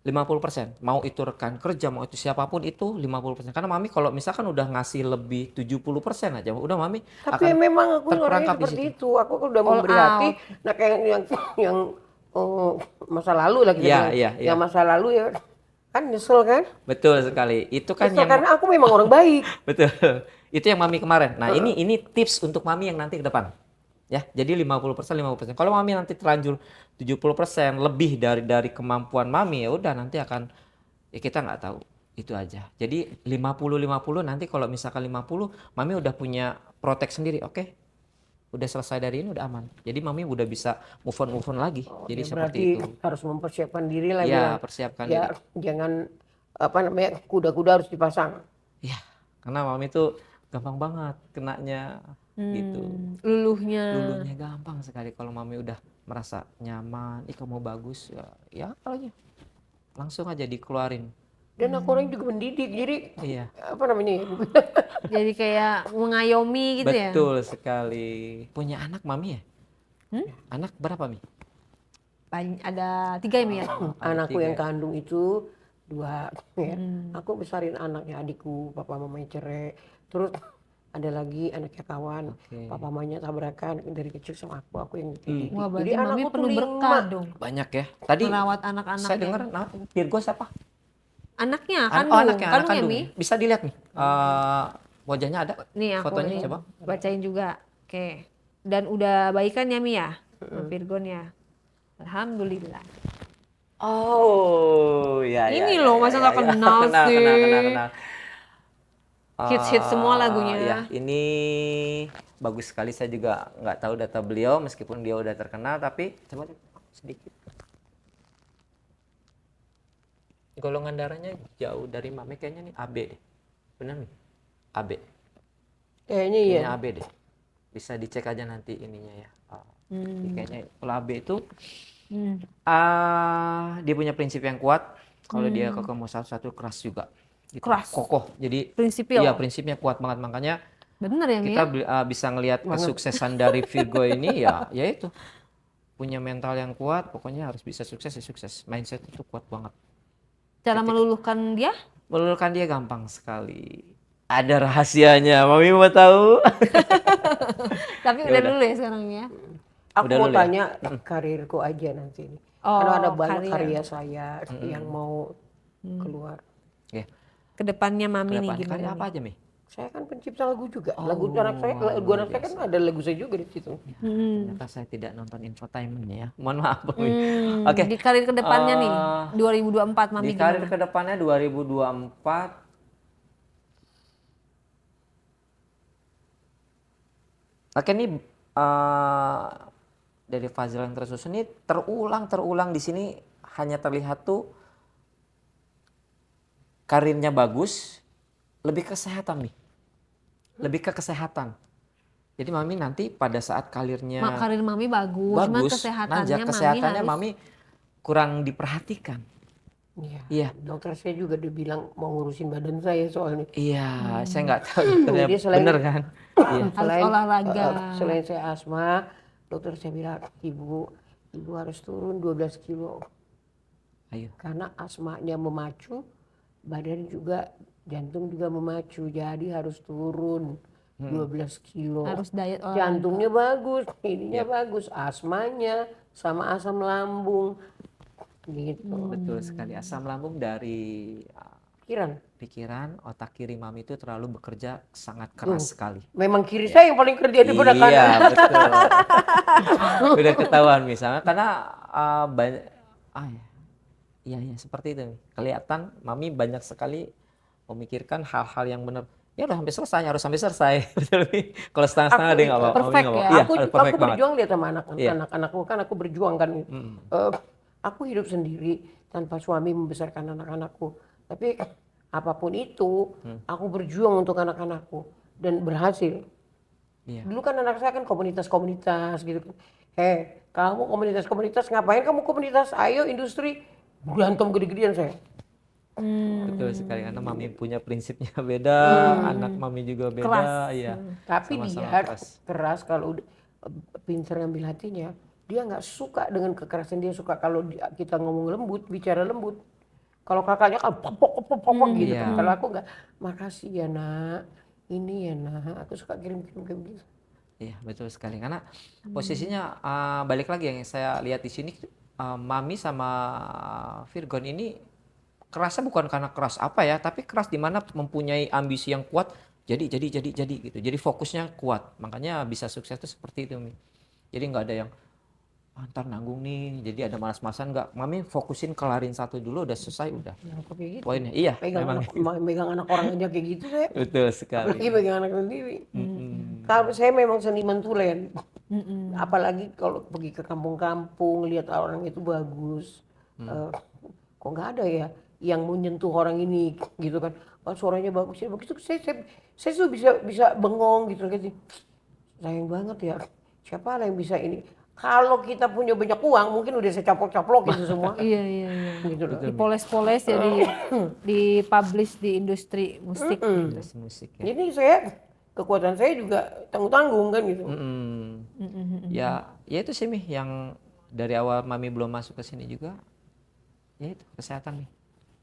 50%. Mau itu rekan kerja, mau itu siapapun itu 50%. Karena Mami kalau misalkan udah ngasih lebih 70% aja, udah Mami Tapi akan memang aku orangnya terperangkap di seperti situ. itu. Aku kan udah All memberi hati. out. Nah kayak yang masa lalu lah kita Iya, bilang. iya, iya. Yang masa lalu ya kan nyesel kan? Betul sekali. Itu kan Nyesel yang karena aku memang orang baik. betul. Itu yang Mami kemarin. Nah, ini tips untuk Mami yang nanti ke depan. Ya, jadi 50%. Kalau Mami nanti terlanjur 70% lebih dari kemampuan Mami, ya udah nanti akan ya kita nggak tahu. Itu aja. Jadi 50-50 nanti kalau misalkan 50, Mami udah punya protek sendiri. Oke. Udah selesai dari ini udah aman. Jadi Mami udah bisa move on lagi. Jadi Ya, seperti berarti itu. harus mempersiapkan diri lah. Ya, bilang. persiapkan Ya, diri. jangan apa namanya kuda-kuda harus dipasang. Ya, karena Mami tuh gampang banget kenanya gitu. Luluhnya. Dulunya gampang sekali kalau Mami udah merasa nyaman, kamu bagus ya apa aja. Langsung aja dikeluarin. Dan aku orang juga mendidik, jadi Iya. apa namanya? Jadi kayak mengayomi gitu ya. Betul sekali. Punya anak Mami ya? Anak berapa Mi? Ada 3 ya, Mi ya? Anakku tiga. yang kandung itu 2 ya. Aku besarin anaknya adikku, papa mamanya cerai. Terus ada lagi anaknya kawan, Oke. papa mamanya tabrakan dari kecil sama aku yang dididik. Wah, Jadi berarti Mami anakku tuh penuh 5. berkah dong. Banyak ya. Tadi Merawat anak-anaknya. saya dengar Virgo siapa? Anaknya, Oh, anaknya, anak kandung ya, kandung. Mi? Bisa dilihat nih. Wajahnya ada. Nih aku Fotonya nih, coba. bacain juga. Oke. Dan udah baikan ya, Mi ya? Sama Virgon ya? Alhamdulillah. Oh ya, Ini loh, masa nggak kenal sih? Kenal. Hits-hits semua lagunya. Ya, ini bagus sekali. Saya juga nggak tahu data beliau, meskipun dia udah terkenal, tapi coba deh, sedikit. Golongan darahnya jauh dari Mami, kayaknya nih AB deh. Benar nih? AB. Kayaknya iya. Kayaknya AB deh. Bisa dicek aja nanti ininya ya. Kayaknya kalau AB itu dia punya prinsip yang kuat. Kalau dia ketemu satu-satu keras juga. Gitu. Keras. Kokoh. Jadi Prinsipil. iya, prinsipnya kuat banget. Makanya Bener ya, Mi? kita bisa ngelihat kesuksesan dari Virgo ini ya itu punya mental yang kuat. Pokoknya harus bisa sukses ya sukses. Mindset itu kuat banget. Cara meluluhkan dia? Meluluhkan dia gampang sekali. Ada rahasianya. Mami mau tahu? Tapi udah dulu ya sekarang ya. Aku Udah mau dulu ya? tanya karirku aja nanti nih. Oh, Karena ada banyak karir. karya saya yang mau keluar. Ya. Kedepannya Mami nih Kedepan gimana karya nih? apa aja, Mi? Saya kan pencipta lagu juga. Lagu anak saya kan ada lagu saya juga di situ. Ternyata saya tidak nonton infotainment ya. Mohon maaf, Mi. Oke. Di karir kedepannya nih, 2024 Mami Di karir gimana? kedepannya 2024 Oke, ini dari Fazil yang tersusun ini terulang di sini hanya terlihat tuh karirnya bagus, lebih kesehatan nih, lebih ke kesehatan. Jadi Mami nanti pada saat karirnya Karir Mami bagus, cuman bagus, kesehatannya Mami harus... Mami kurang diperhatikan. Iya. Dokter saya juga dia bilang mau ngurusin badan saya soalnya. Iya, saya nggak tahu Dia selain- bener kan? Iya. Harus olahraga. Selain saya asma, dokter saya bilang ibu harus turun 12 kilo. Ayo. Karena asmanya memacu, badan juga jantung juga memacu, jadi harus turun 12 kilo. Harus diet olahraga. Jantungnya bagus, ininya bagus, asmanya sama asam lambung gitu. Betul sekali. Asam lambung dari pikiran, otak kiri Mami itu terlalu bekerja sangat keras sekali. Memang kiri saya yang paling kerja daripada kanan. Iya, betul. Udah ketahuan misalnya karena banyak iya seperti itu. Kelihatan Mami banyak sekali memikirkan hal-hal yang benar. Ya udah harus sampai selesai. Betul nih. Kalau setengah-setengah dia nggak apa-apa. perfect ya. Iya, Aku perfect banget. berjuang lihat sama Iya. anak-anakku kan aku berjuang kan. Aku hidup sendiri tanpa suami membesarkan anak-anakku. Tapi apapun itu, aku berjuang untuk anak-anakku dan berhasil. Iya. Dulu kan anak saya kan komunitas-komunitas gitu. Kamu komunitas-komunitas ngapain kamu komunitas? Ayo industri berantem gede-gedean saya. Betul sekali karena Mami punya prinsipnya beda, anak Mami juga beda, Keras. iya. Tapi Sama-sama dia keras kalau pinter ngambil hatinya. Dia nggak suka dengan kekerasan, dia suka kalau kita ngomong lembut, bicara lembut. Kalau kakaknya kan pop gitu. Iya. Kalau aku nggak, makasih ya nak, ini ya nak, aku suka kirim-kirim kayak begitu. Iya, betul sekali. Karena posisinya balik lagi yang saya lihat di sini, Mami sama Virgon ini kerasnya bukan karena keras apa ya, tapi keras di mana mempunyai ambisi yang kuat. Jadi gitu. Jadi fokusnya kuat. Makanya bisa sukses itu seperti itu, Mi. Jadi nggak ada yang ntar nanggung nih, jadi ada malas-malasan nggak. Mami fokusin kelarin satu dulu, udah selesai udah. Ya, aku kayak gitu. Poinnya, iya. Megang anak orang aja kayak gitu saya. Betul sekali. Apalagi megang anak sendiri. Kalau saya memang seniman tulen. Apalagi kalau pergi ke kampung-kampung, lihat orang itu bagus. Kok nggak ada ya yang menyentuh orang ini gitu kan. Suaranya bagus ya begitu. Saya tuh bisa bengong gitu kan. Sayang banget ya. Siapa lah yang bisa ini? Kalau kita punya banyak uang, mungkin udah saya caplok-caplok gitu semua. Iya. Gitu loh. Dipoles-poles jadi dipublish di industri musik. Industri musik ya. Jadi saya kekuatan saya juga tanggung-tanggung kan gitu. Ya itu sih, Mi, yang dari awal Mami belum masuk ke sini juga. Ya itu kesehatan nih.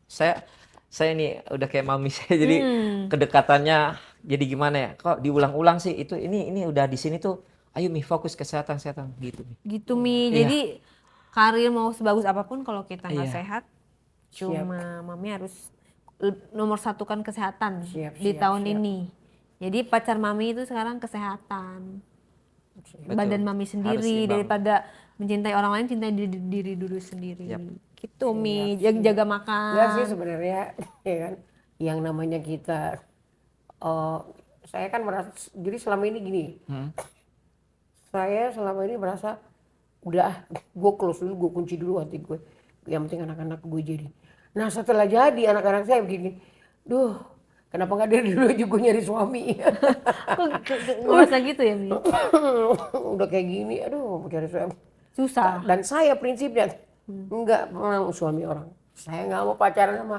Saya nih udah kayak Mami saya, jadi kedekatannya jadi gimana ya? Kok diulang-ulang sih itu ini udah di sini tuh. Ayo Mi, fokus kesehatan gitu, Mi. Gitu Mi. Iya. Jadi karir mau sebagus apapun kalau kita nggak Iya. sehat, cuma Mami harus nomor satukan kesehatan Siap, di siap, tahun siap. ini. Jadi pacar Mami itu sekarang kesehatan. Betul. Badan Mami Harus sendiri imbang. daripada mencintai orang lain, cintai diri dulu sendiri. Yap. Gitu Mi, jaga makan. Enggak sih sebenarnya, ya kan. Yang namanya kita, saya kan merasa, jadi selama ini gini, saya selama ini merasa udah gue close dulu, gue kunci dulu hati gue. Yang penting anak-anak gue jadi. Nah setelah jadi anak-anak saya begini, duh kenapa nggak dari dulu aja gue nyari suami. Kok ngerasa gitu ya Mi? Udah kayak gini, aduh mau cari suami. Susah. Dan saya prinsipnya enggak mau suami orang. Saya nggak mau pacaran sama,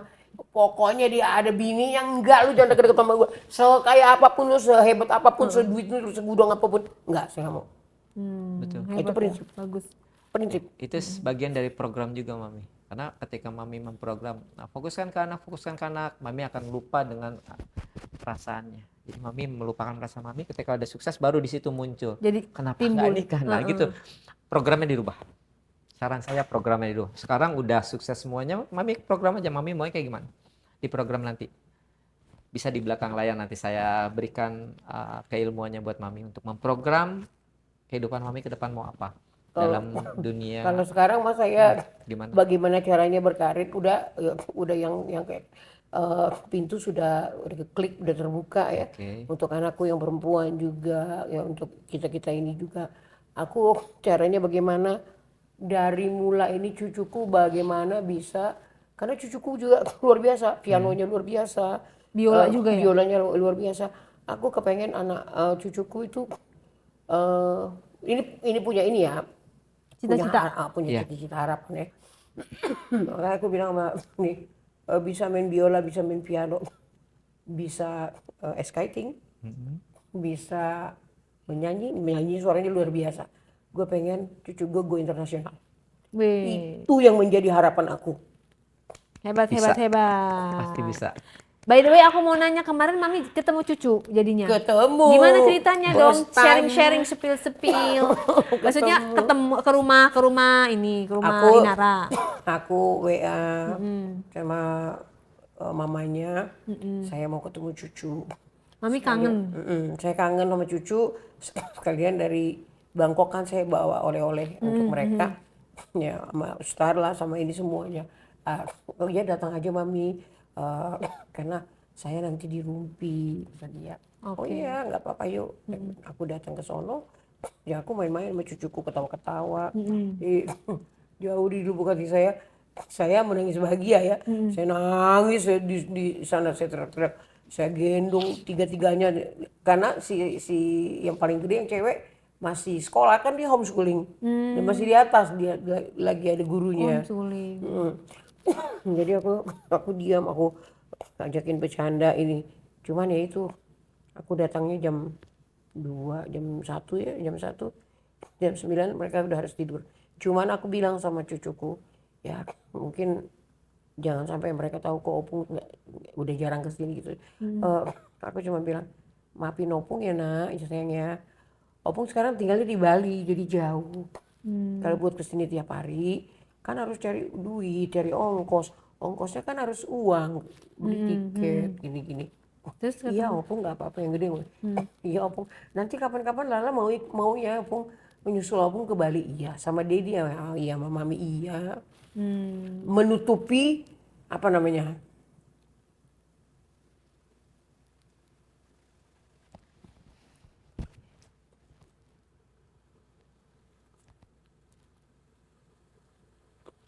pokoknya dia ada bini yang enggak, lu jangan deket-deket sama gue. Sekaya apapun lu, sehebat apapun, seduit lu, segudang apapun, enggak, saya nggak mau. Betul. Hebat Itu prinsip. ya, bagus. Prinsip. Itu bagian dari program juga Mami. Karena ketika Mami memprogram, nah, fokuskan ke anak, Mami akan lupa dengan perasaannya. Jadi Mami melupakan perasaan Mami, ketika ada sukses baru di situ muncul. Jadi Kenapa timbul. nggak nikah? Nah gitu. Programnya dirubah. Saran saya programnya dirubah. Sekarang udah sukses semuanya, Mami program aja. Mami maunya kayak gimana? Di program nanti. Bisa di belakang layar nanti saya berikan keilmuannya buat Mami untuk memprogram kehidupan Mami ke depan mau apa dalam dunia. Kalau sekarang mas saya Gimana? bagaimana caranya berkarir udah yang kayak pintu sudah klik, udah terbuka ya. Oke. Untuk anakku yang perempuan juga ya, untuk kita ini juga. Aku caranya bagaimana dari mulai ini cucuku bagaimana bisa, karena cucuku juga luar biasa, pianonya luar biasa, Biola juga ya? biolanya luar biasa. Aku kepengen anak cucuku itu ini punya ini ya, Cita-cita. punya Iya. cita-cita harapan ya. Makanya aku bilang sama nih, bisa main biola, bisa main piano, bisa skating, bisa menyanyi suaranya luar biasa. Gue pengen cucu gue go internasional. Wih, Itu yang menjadi harapan aku. hebat, Bisa. hebat, hebat. Pasti bisa. By the way, aku mau nanya, kemarin Mami ketemu cucu jadinya. Ketemu. Gimana ceritanya dong? Bos tanya. Sharing-sharing, sepil-sepil. Maksudnya ketemu ke rumah Aku- Inara. Aku WA sama mamanya, saya mau ketemu cucu. Mami kangen. Saya kangen sama cucu. Sekalian dari Bangkok kan saya bawa oleh-oleh untuk mereka. Ya sama Star lah, sama ini semuanya. Oh ya datang aja Mami. Karena saya nanti di Rumpi, kata dia. Oh iya nggak apa-apa yuk. Aku datang ke sono. Ya aku main-main sama cucuku, ketawa-ketawa. Jauh di lubuk hati saya menangis bahagia ya. Saya nangis di sana, saya teriak-teriak. Saya gendong tiga-tiganya karena si yang paling gede yang cewek masih sekolah, kan dia homeschooling. Dia masih di atas, dia lagi ada gurunya. Homeschooling. Jadi aku diam, aku ajakin bercanda ini. Cuman ya itu, aku datangnya jam 2, jam 1 ya, jam 1. Jam 9 mereka udah harus tidur. Cuman aku bilang sama cucuku, ya mungkin jangan sampai mereka tahu kok Opung udah jarang kesini gitu. Aku cuma bilang, maafin Opung ya nak, sayangnya. Opung sekarang tinggalnya di Bali, jadi jauh. Kalau buat kesini tiap hari, kan harus cari duit, cari ongkos. Ongkosnya kan harus uang, beli tiket, gini-gini. Terus Iya Opung nggak apa-apa yang gede. Iya Opung, nanti kapan-kapan Lala mau ya Opung menyusul Opung ke Bali. Iya, sama Dedi ya, oh, iya sama Mami iya. Menutupi apa namanya?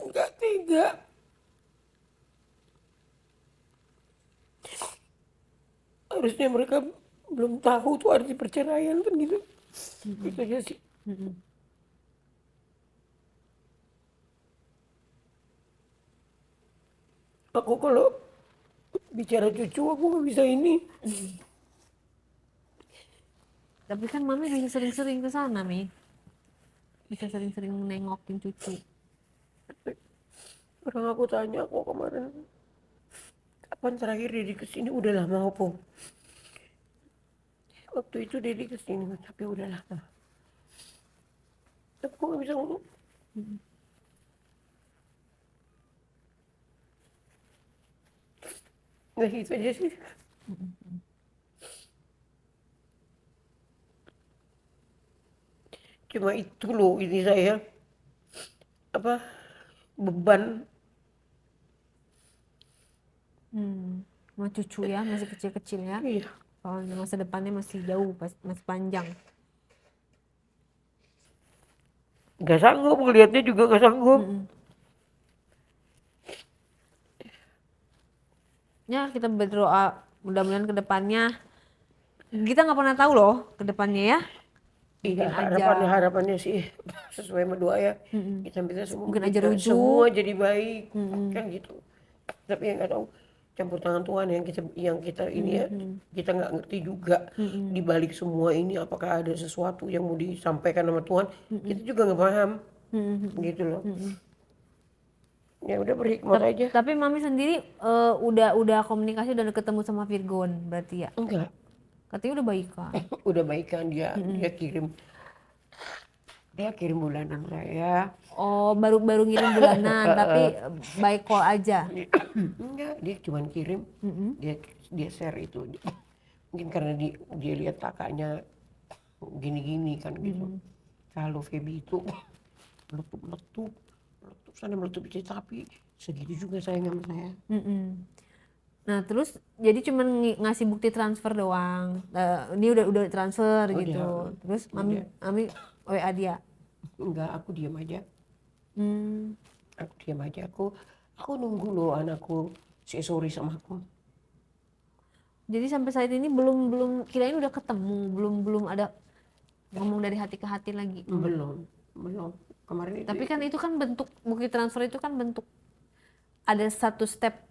Enggak tega. Harusnya mereka belum tahu tuh arti perceraian kan gitu. Itu aja sih. Aku kalau bicara cucu aku nggak bisa ini. tapi kan Mami bisa sering-sering ke sana, Mi. Bisa sering-sering nengokin cucu. Orang aku tanya kok kemarin, kapan terakhir Dedi kesini? Udah lama Opung. Waktu itu Dedi kesini, tapi udah lama. Tapi aku nggak bisa ngomong. Nah itu aja sih. Cuma itu loh ini saya, apa, beban Mau cucu ya, masih kecil-kecil ya. Iya. Soalnya masa depannya masih jauh, masih panjang. Gak sanggup, ngeliatnya juga gak sanggup. Ya kita berdoa mudah-mudahan ke depannya. Kita nggak pernah tahu loh ke depannya ya. Iya, Mungkin aja. harapannya sih sesuai sama doa ya. Kita semua Mungkin aja rujuk. semua jadi baik, kan gitu. Tapi yang nggak tahu campur tangan Tuhan yang kita ini ya, kita nggak ngerti juga di balik semua ini apakah ada sesuatu yang mau disampaikan sama Tuhan, kita juga nggak paham, gitu loh. Ya udah berhikmat aja. Tapi Mami sendiri udah komunikasi, udah ketemu sama Virgon berarti ya? Enggak, Katanya udah baik kan? udah baikan dia kirim bulanan saya. Oh baru ngirim bulanan tapi by call aja. Enggak, dia cuma kirim, dia share itu. Mungkin karena dia lihat kakaknya gini-gini kan gitu. Kalau Feby itu meletup sana meletup tapi segitu juga sayang sama saya. Nah terus jadi cuman ngasih bukti transfer doang. Ini udah transfer gitu. Terus Mami WA dia. Enggak, aku diam aja. Aku nunggu loh anakku say sorry sama aku. Jadi sampai saat ini belum kirain udah ketemu, belum ada ngomong dari hati ke hati lagi. Belum. Kemarin itu. Tapi kan itu kan bentuk bukti transfer itu kan bentuk ada satu step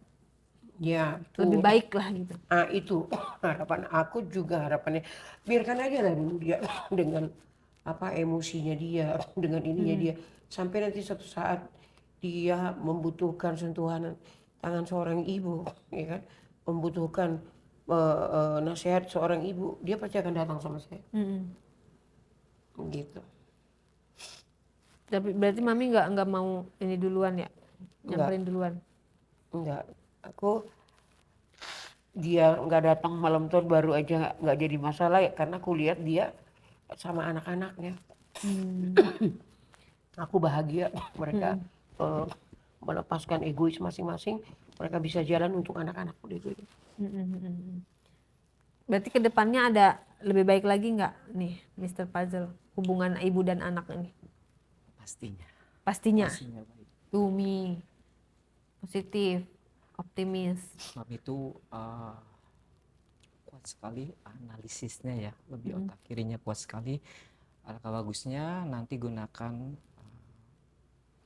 Ya, lebih baik lah gitu. Itu harapan aku juga, harapannya biarkan aja lah dulu dia dengan emosinya dia, dengan ininya dia, sampai nanti suatu saat dia membutuhkan sentuhan tangan seorang ibu, ya kan, membutuhkan nasihat seorang ibu, dia pasti akan datang sama saya. Gitu. Tapi berarti Mami nggak mau ini duluan ya, nyamperin duluan? Enggak, dia nggak datang malam tuh baru aja nggak jadi masalah ya, karena aku lihat dia sama anak-anaknya. Aku bahagia mereka melepaskan egois masing-masing, mereka bisa jalan untuk anak-anakku gitu. Berarti kedepannya ada lebih baik lagi nggak nih Mr. Puzzle hubungan ibu dan anak ini? Pastinya. Baik. Tumi positif, optimis. Mami itu kuat sekali analisisnya ya, lebih otak kirinya kuat sekali. Alangkah bagusnya nanti gunakan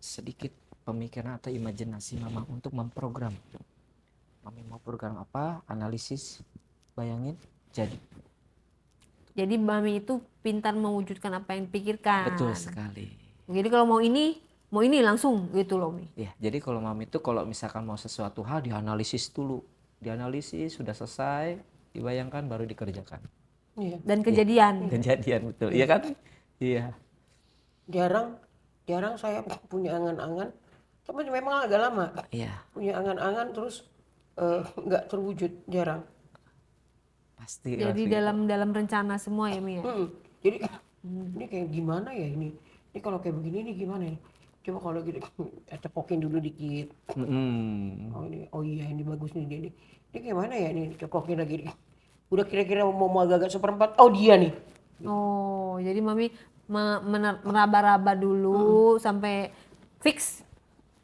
sedikit pemikiran atau imajinasi Mama untuk memprogram. Mami mau program apa, analisis, bayangin, jadi. Jadi Mami itu pintar mewujudkan apa yang dipikirkan. Betul sekali. Jadi kalau mau ini langsung gitu loh Mi. Ya, jadi kalau Mami itu kalau misalkan mau sesuatu hal dianalisis dulu. Dianalisis, sudah selesai, dibayangkan baru dikerjakan. Iya. Dan kejadian. Kejadian betul, iya kan? Iya. Jarang saya punya angan-angan, tapi memang agak lama. Iya. Punya angan-angan terus nggak terwujud, jarang. Pasti. Jadi dalam rencana semua ya Mi ya. Jadi ini kayak gimana ya ini? Ini kalau kayak begini nih gimana ya? Coba kalau gitu cepokin dulu dikit. Oh iya ini bagus nih dia nih. Ini kayak mana ya nih, cepokin lagi nih. Udah kira-kira mau agak-agak seperempat. Oh dia nih. Oh, jadi Mami meraba-raba dulu sampai fix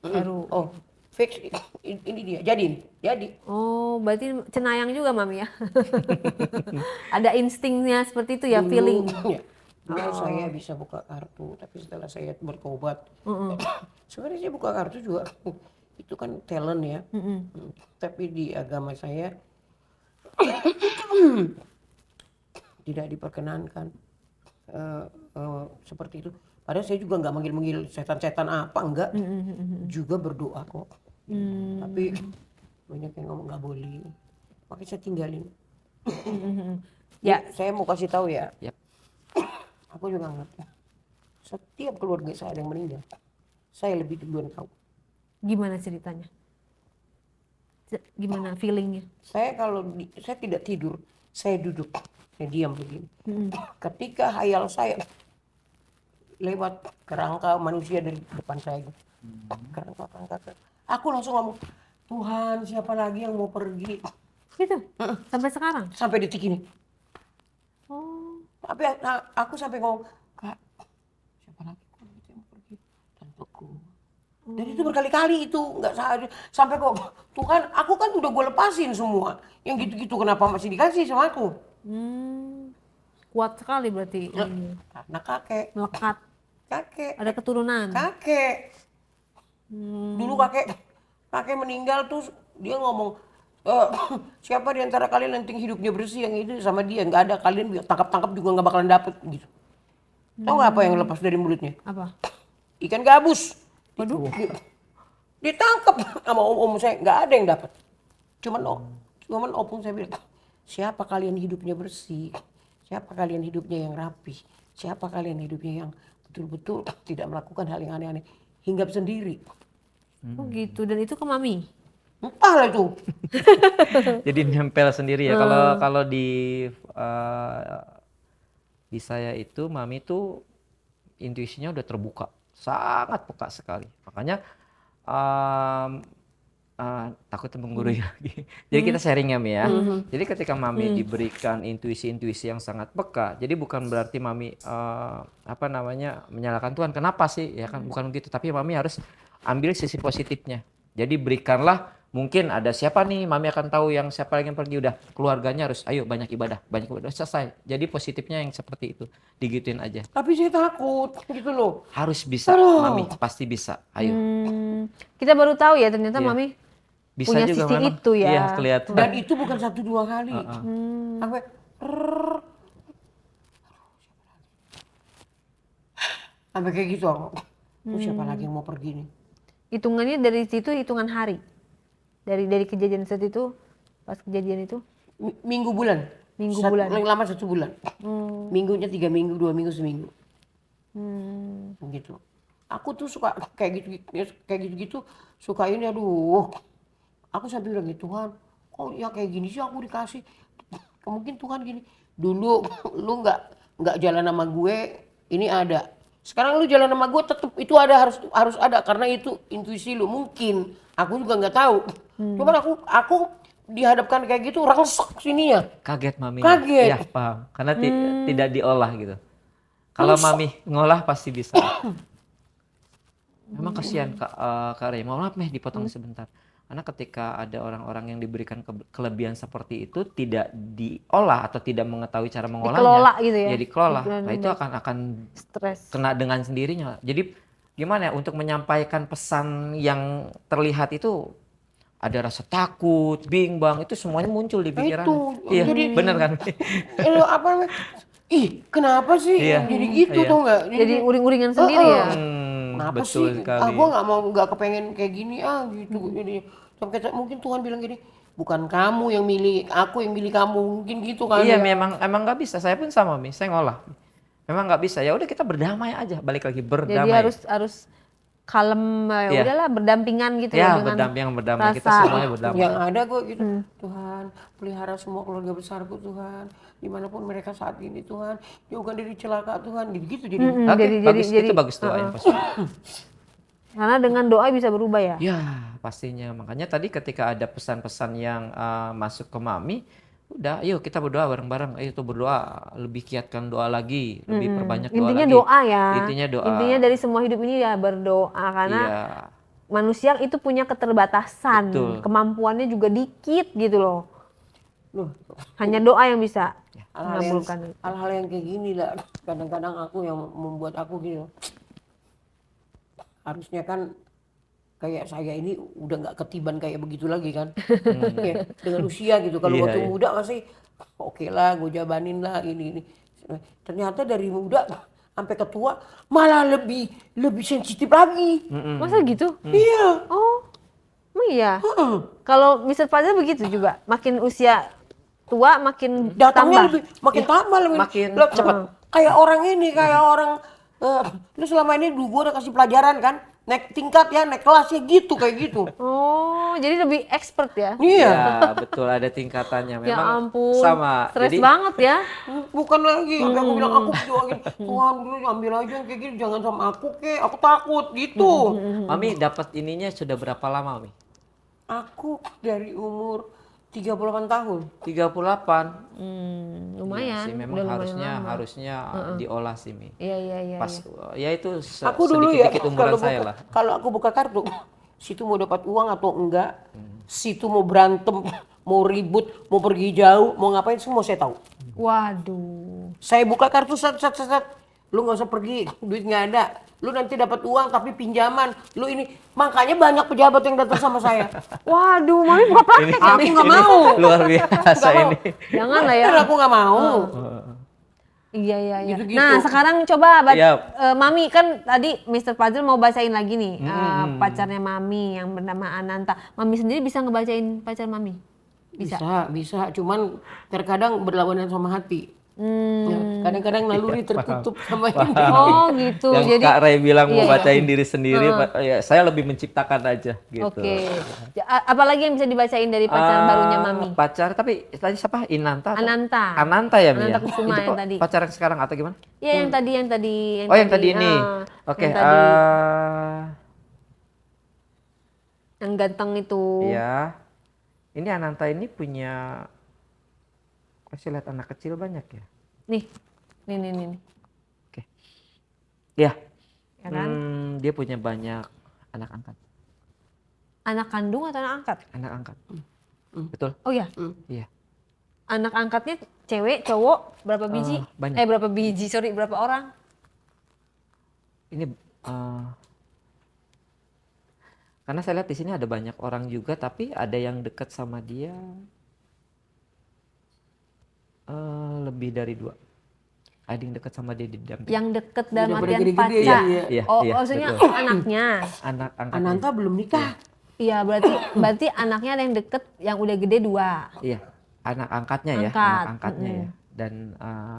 baru. Oh, fix ini dia. Jadi. Oh, berarti cenayang juga Mami ya. Ada instingnya seperti itu ya, feeling. Dulu saya bisa buka kartu, tapi setelah saya bertobat, sebenarnya saya buka kartu juga itu kan talent ya. Tapi di agama saya tidak diperkenankan seperti itu. Padahal saya juga nggak manggil-manggil setan-setan apa, enggak. Juga berdoa kok. Tapi banyak yang ngomong nggak boleh, makanya saya tinggalin. Ya, Saya mau kasih tahu ya. Yap. Aku juga ngerti. Setiap keluarga saya ada yang meninggal, saya lebih duluan tahu. gimana ceritanya? Gimana feelingnya? Saya saya tidak tidur, saya duduk, saya diam begini. Ketika hayal saya lewat kerangka manusia dari depan saya, kerangka, aku langsung ngomong, Tuhan siapa lagi yang mau pergi? Gitu. Sampai sekarang. Sampai detik ini. Oh. Tapi aku sampai ngomong, Kak, siapa lagi yang mau pergi? Tanteku. Dan itu berkali-kali itu nggak sampai kok Tuhan, aku kan udah gue lepasin semua. Yang gitu-gitu kenapa masih dikasih sama aku? Kuat sekali berarti. Karena kakek, Melekat. Ada keturunan. kakek. Dulu kakek meninggal tuh dia ngomong, siapa di antara kalian yang hidupnya bersih yang itu sama dia, nggak ada, kalian tangkap juga nggak bakalan dapet gitu. Tahu nggak apa yang lepas dari mulutnya? Apa? Ikan gabus. Waduh. Ditangkap sama om saya, nggak ada yang dapat. Cuman opung saya bilang, siapa kalian hidupnya bersih, siapa kalian hidupnya yang rapi, siapa kalian hidupnya yang betul-betul tidak melakukan hal yang aneh-aneh, hinggap sendiri. Oh gitu. Dan itu ke mami? Entahlah itu. Jadi nempel sendiri ya. Kalau di saya itu mami tuh intuisinya udah terbuka, sangat peka sekali. Makanya takutnya menggurui lagi. Jadi kita sharing ya Mi ya. Jadi ketika mami diberikan intuisi-intuisi yang sangat peka, jadi bukan berarti mami menyalahkan Tuhan. Kenapa sih? Ya kan bukan begitu. Tapi mami harus ambil sisi positifnya. Jadi berikanlah, mungkin ada siapa nih, mami akan tahu yang siapa lagi yang pergi, udah keluarganya harus ayo banyak ibadah, selesai. Jadi positifnya yang seperti itu, digituin aja. Tapi saya takut gitu loh. Harus bisa, mami pasti bisa. Ayo. Kita baru tahu ya ternyata Iya. mami Bisa punya juga sisi memang. itu ya. Iya, kelihatan. Dan itu bukan 1-2 kali. Sampai kayak gitu aku. Siapa lagi yang mau pergi nih? Hitungannya dari situ hitungan hari. Dari kejadian saat itu, pas kejadian itu. Minggu bulan. Bulan. Paling lama 1 bulan. Minggunya 3 minggu, 2 minggu, seminggu. Gitu. Aku tuh suka kayak gitu, suka ini, aduh. Aku sampai bilang gitu, Tuhan, kok ya kayak gini sih aku dikasih. Mungkin Tuhan gini, dulu lu nggak jalan sama gue, ini ada. Sekarang lu jalan sama gue, tetep itu ada, harus ada, karena itu intuisi lu. Mungkin aku juga nggak tahu. Cuman aku dihadapkan kayak gitu, rangsek sininya. Kaget mami. Kaget. Iya paham. Karena tidak diolah gitu. Kalau mami ngolah pasti bisa. Memang kasihan Kak Ray. Mohon maaf dipotong sebentar. Karena ketika ada orang-orang yang diberikan kelebihan seperti itu tidak diolah atau tidak mengetahui cara mengolahnya, Dikelola gitu ya. Dikelola. Nah itu akan Stres. kena dengan sendirinya. Jadi gimana ya untuk menyampaikan pesan yang terlihat itu ada rasa takut, bimbang, itu semuanya muncul di pikiran. Itu, Iya, jadi- bener kan? Lo apa namanya? Ih, kenapa sih Iya. jadi gitu Iya. tuh nggak? Jadi uring-uringan sendiri ya. Kenapa betul sih? sekali. Gue nggak kepengen kayak gini gitu. Jadi mungkin Tuhan bilang gini, bukan kamu yang milih, aku yang milih kamu, mungkin gitu kan? Iya, ya. emang nggak bisa. Saya pun sama Mi, saya ngolah. Memang nggak bisa. Ya udah kita berdamai aja, balik lagi berdamai. Jadi harus kalem, ya Iya. udahlah berdampingan gitu ya dengan berdamai. Kita rasa. semuanya berdamai. Yang ada gue gitu, Tuhan pelihara semua keluarga besarku Tuhan, dimanapun mereka saat ini Tuhan, jauhkan dari celaka Tuhan, gitu jadi. Oke, bagus, itu bagus doain pasti. Karena dengan doa bisa berubah ya. Ya, pastinya. Makanya tadi ketika ada pesan-pesan yang masuk ke Mami, udah ayo kita berdoa bareng-bareng. Ayo tuh berdoa, lebih giatkan doa lagi, lebih perbanyak doa Intinya lagi. doa ya. Intinya doa. Intinya dari semua hidup ini ya berdoa, karena Iya. manusia itu punya keterbatasan, Betul. kemampuannya juga dikit gitu loh. Loh, Hanya doa yang bisa hal-hal mengabulkan itu. yang kayak gini lah, kadang-kadang aku yang membuat aku gitu. Harusnya kan kayak saya ini udah nggak ketiban kayak begitu lagi kan. Ya, dengan usia gitu, kalau Iya, waktu iya. muda masih oke lah, gue jabanin lah ini. Ternyata dari muda sampai ke tua malah lebih sensitif lagi. Masa gitu? Iya. Oh, emang iya. Kalau Mr. Faza begitu juga, makin usia tua makin Datangnya tambah. makin tambah makin- lebih cepat. Kayak orang ini, kayak orang lu selama ini dulu gue udah kasih pelajaran kan, naik tingkat ya, naik kelas ya gitu, kayak gitu. Oh, jadi lebih expert ya? Iya. Ya, betul ada tingkatannya. Memang Ya ampun, sama. stres Jadi banget ya. Bukan lagi, sampai aku bilang aku doain, Tuhan dulu ambil aja yang kayak gini, jangan sama aku aku takut gitu. Mami dapat ininya sudah berapa lama, Mi? Aku dari umur 38 tahun. 38. Lumayan. Iya sih, memang udah lumayan lama. harusnya diolah sih Mi. Iya. Pas ya itu Aku dulu ya sedikit-sedikit umuran kalau saya buka, lah. kalau aku buka kartu, situ mau dapat uang atau enggak, situ mau berantem, mau ribut, mau pergi jauh, mau ngapain semua saya tahu. Waduh. Saya buka kartu set. Lu nggak usah pergi, duit nggak ada. Lu nanti dapat uang tapi pinjaman. Lu ini makanya banyak pejabat yang datang sama saya. Waduh, Mami buka praktek ya? Aku nggak mau. Luar biasa Nggak mau. ini. Jangan lah ya. Kan aku nggak mau. Iya. Gitu-gitu. Nah, sekarang coba Iya. Mami kan tadi Mr. Puzzle mau bacain lagi nih pacarnya Mami yang bernama Ananta. Mami sendiri bisa ngebacain pacar Mami? Bisa. Cuman terkadang berlawanan sama hati. Ya, kadang-kadang naluri tertutup sama ini. Oh gitu. Yang Jadi Kak Ray bilang mau iya. bacain diri sendiri, ya, saya lebih menciptakan aja gitu. Oke. Apalagi yang bisa dibacain dari pacar barunya Mami? Pacar, tapi tadi siapa? Inanta? atau- Ananta. Ananta ya, Mi? Ananta ya? Kusuma Itu yang kok tadi. pacar yang sekarang atau gimana? Iya yang tadi. Oh, yang tadi ini. Oke, yang tadi. Yang ganteng itu. ya. Ini Ananta ini punya, saya lihat anak kecil banyak ya. Nih. Oke. Ya. Ya kan? Dia punya banyak anak angkat. Anak kandung atau anak angkat? Anak angkat. Betul? Oh ya. Iya. Anak angkatnya cewek, cowok, berapa biji? banyak. Berapa biji? Sorry, berapa orang? Ini karena saya lihat di sini ada banyak orang juga, tapi ada yang dekat sama dia lebih dari 2. Ada yang dekat sama dia di damping. Yang deket dalam Udah artian gede-gede pacar. ya? Iya, Oh, iya, maksudnya betul. anaknya. Anak angkat. Ananta belum nikah. Iya, berarti anaknya ada yang deket yang udah gede 2. Iya, anak angkatnya ya, Angkat, anak angkatnya ya. Dan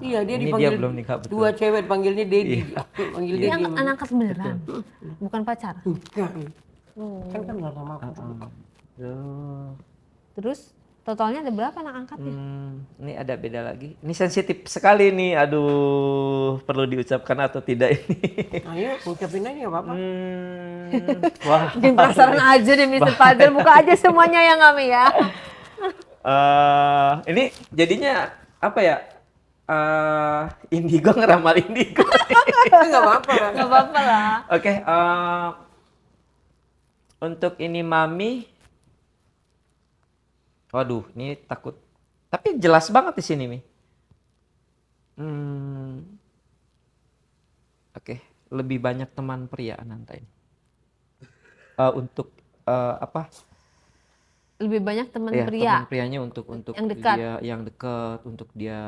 Iya, dia ini dipanggil dia belum nikah betul. 2 cewek panggilnya Dedi. Panggil Dedi. Yang anak angkat beneran, bukan pacar. Enggak. Kan kenal sama aku. Duh. Terus totalnya ada berapa anak angkatnya? Ini ada beda lagi. Ini sensitif sekali nih. Aduh, perlu diucapkan atau tidak ini? Ayo, ucapin aja nggak apa-apa. Wah. Bikin penasaran aja deh Mr. Puzzle, buka aja semuanya ya Mami ya. Ini jadinya apa ya? Indigo ngeramal indigo. Nggak apa-apa. Gak apa-apa lah. Oke, untuk ini Mami. Waduh, ini takut. Tapi jelas banget di sini, Mi. Oke, lebih banyak teman pria Ananta ini. Untuk apa? Lebih banyak teman Ya, pria. teman prianya untuk Yang dekat. dia yang dekat, untuk dia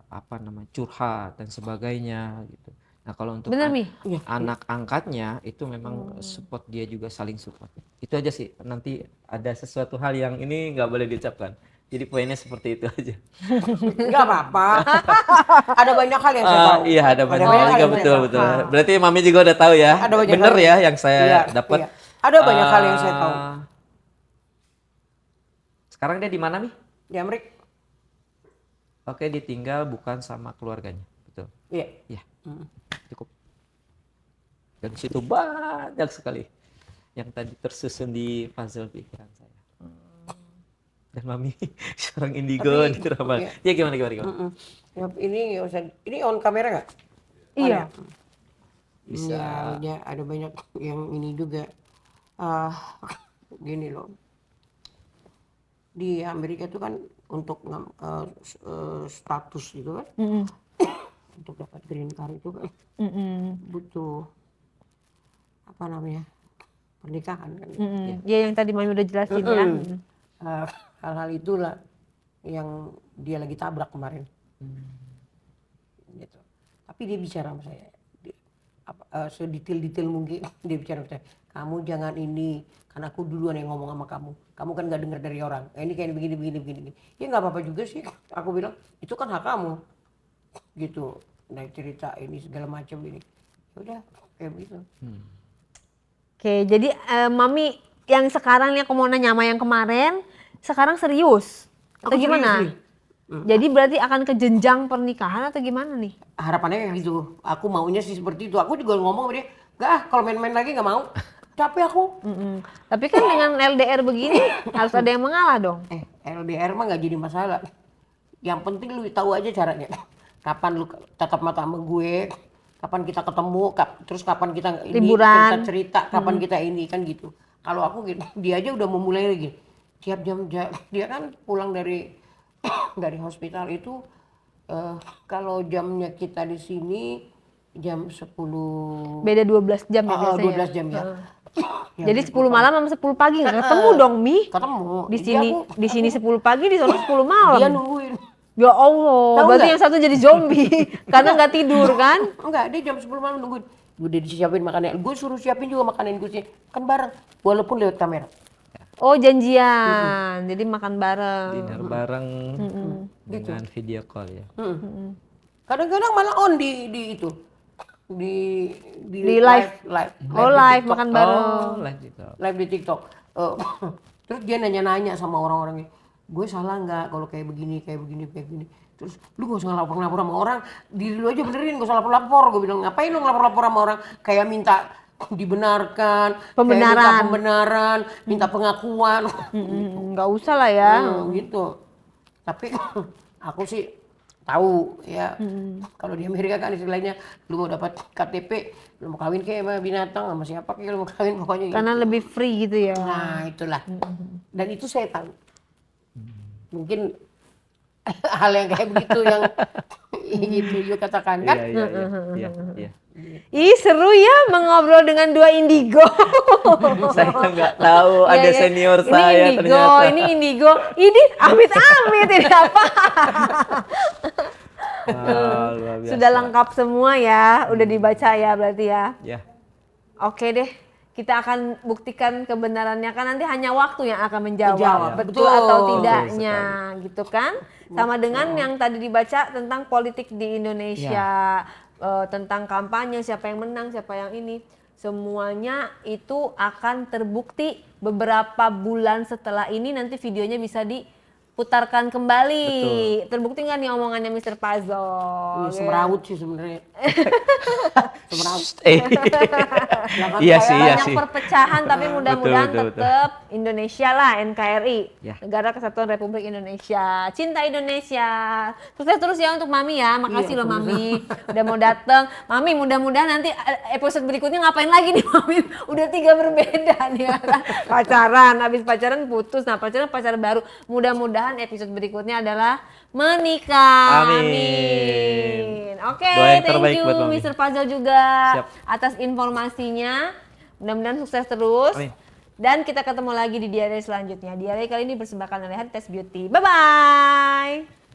apa namanya curhat dan sebagainya gitu. Nah kalau untuk Bener Mi? anak angkatnya itu memang support, dia juga saling support. Itu aja sih. Nanti ada sesuatu hal yang ini nggak boleh diucapkan. Jadi poinnya seperti itu aja. Nggak apa-apa. Ada banyak hal yang saya tahu. Iya ada banyak banyak hal hal juga, yang saya betul tahu. betul. Berarti Mami juga udah tahu ya. Ada banyak Bener hal. ya yang saya Iya, dapat. iya. Ada banyak hal yang saya tahu. Sekarang dia di mana, Mi? Di Amerika. Oke, ditinggal bukan sama keluarganya. Betul. Iya. Iya. Cukup. Dan di situ banyak sekali yang tadi tersusun di puzzle pikiran saya. Dan Mami seorang indigo Tapi, di ramal. iya. Ya gimana. Ya, ini nggak usah. Ini on kamera nggak? Iya. Bisa. Ya, ada banyak yang ini juga. Gini loh. Di Amerika itu kan untuk status gitu kan. Untuk dapat green card itu kan butuh apa namanya? Pernikahan kan. Ya yang tadi Mami udah jelasin ya. Hal-hal itulah yang dia lagi tabrak kemarin. Gitu. Tapi dia bicara sama saya. Sedetail-detail mungkin dia bicara sama saya. Kamu jangan ini, karena aku duluan yang ngomong sama kamu. Kamu kan nggak dengar dari orang. Ini kayak begini. Ya nggak apa-apa juga sih. Aku bilang itu kan hak kamu. Gitu. Nah cerita ini segala macam ini. Udah kayak begitu. Oke, jadi Mami yang sekarang nih aku mau nanya sama yang kemarin, sekarang serius atau Aku gimana? serius nih. Jadi berarti akan ke jenjang pernikahan atau gimana nih? Harapannya kayak gitu. Aku maunya sih seperti itu. Aku juga ngomong sama dia, gak kalau main-main lagi nggak mau. capek aku. Tapi kan dengan LDR begini harus ada yang mengalah dong. LDR mah nggak jadi masalah. Yang penting lu tahu aja caranya. Kapan lu tatap mata sama gue, kapan kita ketemu, terus kapan kita ini Liburan. kita cerita, kapan kita ini kan gitu. Kalau aku gitu, dia aja udah mau mulai lagi. Tiap jam dia kan pulang dari dari hospital itu kalau jamnya kita di sini jam 10 Beda 12 jam ya biasanya. 12 jam ya. Ya, Jadi 10 malam sama 10 pagi nggak ketemu dong, Mi. ketemu. Di Dia sini aku- di sini 10 pagi, di sana 10 malam. dia nungguin. Ya Allah, Tahu berarti nggak? yang satu jadi zombie karena nggak tidur kan? Enggak, dia jam 10 malam nungguin. Udah disiapin makanan. Gue suruh siapin juga makanan gue sih. Kan bareng, walaupun lewat kamera. Oh janjian, jadi makan bareng. Dinner bareng dengan video call ya. Kadang-kadang malah on di itu. Di live. Oh di live TikTok. makan bareng. Oh, live gitu. Live di TikTok. Terus dia nanya-nanya sama orang-orangnya. Gue salah nggak kalau kayak begini. Terus lu gak usah lapor-lapor sama orang, diri lu aja benerin, gak usah lapor-lapor. Gue bilang, ngapain lu lapor-lapor sama orang? Kayak minta dibenarkan, Pembenaran. kayak minta pembenaran, minta pengakuan. Nggak usah lah ya. Gitu. Tapi aku sih tahu ya. Kalau di Amerika kan istilahnya lu mau dapat KTP, lu mau kawin kayak sama binatang, sama siapa kayak lu mau kawin pokoknya gitu. Karena lebih free gitu ya. Nah, itulah. Dan itu saya tahu. Mungkin hal yang kayak begitu yang gitu you katakan kan. Iya. Ih seru ya mengobrol dengan dua indigo. Saya nggak tahu Iya, ada iya. senior Ini saya indigo, ternyata. ini indigo, ini amit-amit ini apa? Wah, luar biasa. Sudah lengkap semua ya, udah dibaca ya berarti ya. Ya. Oke deh, kita akan buktikan kebenarannya kan nanti hanya waktu yang akan menjawab Menjawab, betul betul. atau tidaknya gitu kan. Sama dengan yang tadi dibaca tentang politik di Indonesia, tentang kampanye, siapa yang menang, siapa yang ini. Semuanya itu akan terbukti beberapa bulan setelah ini, nanti videonya bisa diputarkan kembali. Betul. Terbukti nggak nih omongannya Mr. Puzzle? Iya, semrawut sih sebenarnya. Semrawut. Iya sih, iya Banyak sih. perpecahan tapi mudah-mudahan Betul, betul, tetap Indonesia lah, NKRI, Ya. Negara Kesatuan Republik Indonesia, cinta Indonesia. Sukses terus ya untuk Mami ya, makasih loh Mami udah mau dateng. Mami mudah-mudahan nanti episode berikutnya ngapain lagi nih Mami? Udah 3 berbeda nih ya. Pacaran, habis pacaran putus, nah pacaran baru. Mudah-mudahan episode berikutnya adalah menikah. Amin. Oke, Doa yang thank terbaik you buat Mami. Mr. Puzzle juga Siap. atas informasinya. Mudah-mudahan sukses terus. Amin. Dan kita ketemu lagi di diary selanjutnya. Diary kali ini bersembahkan oleh Heritage Beauty. Bye-bye!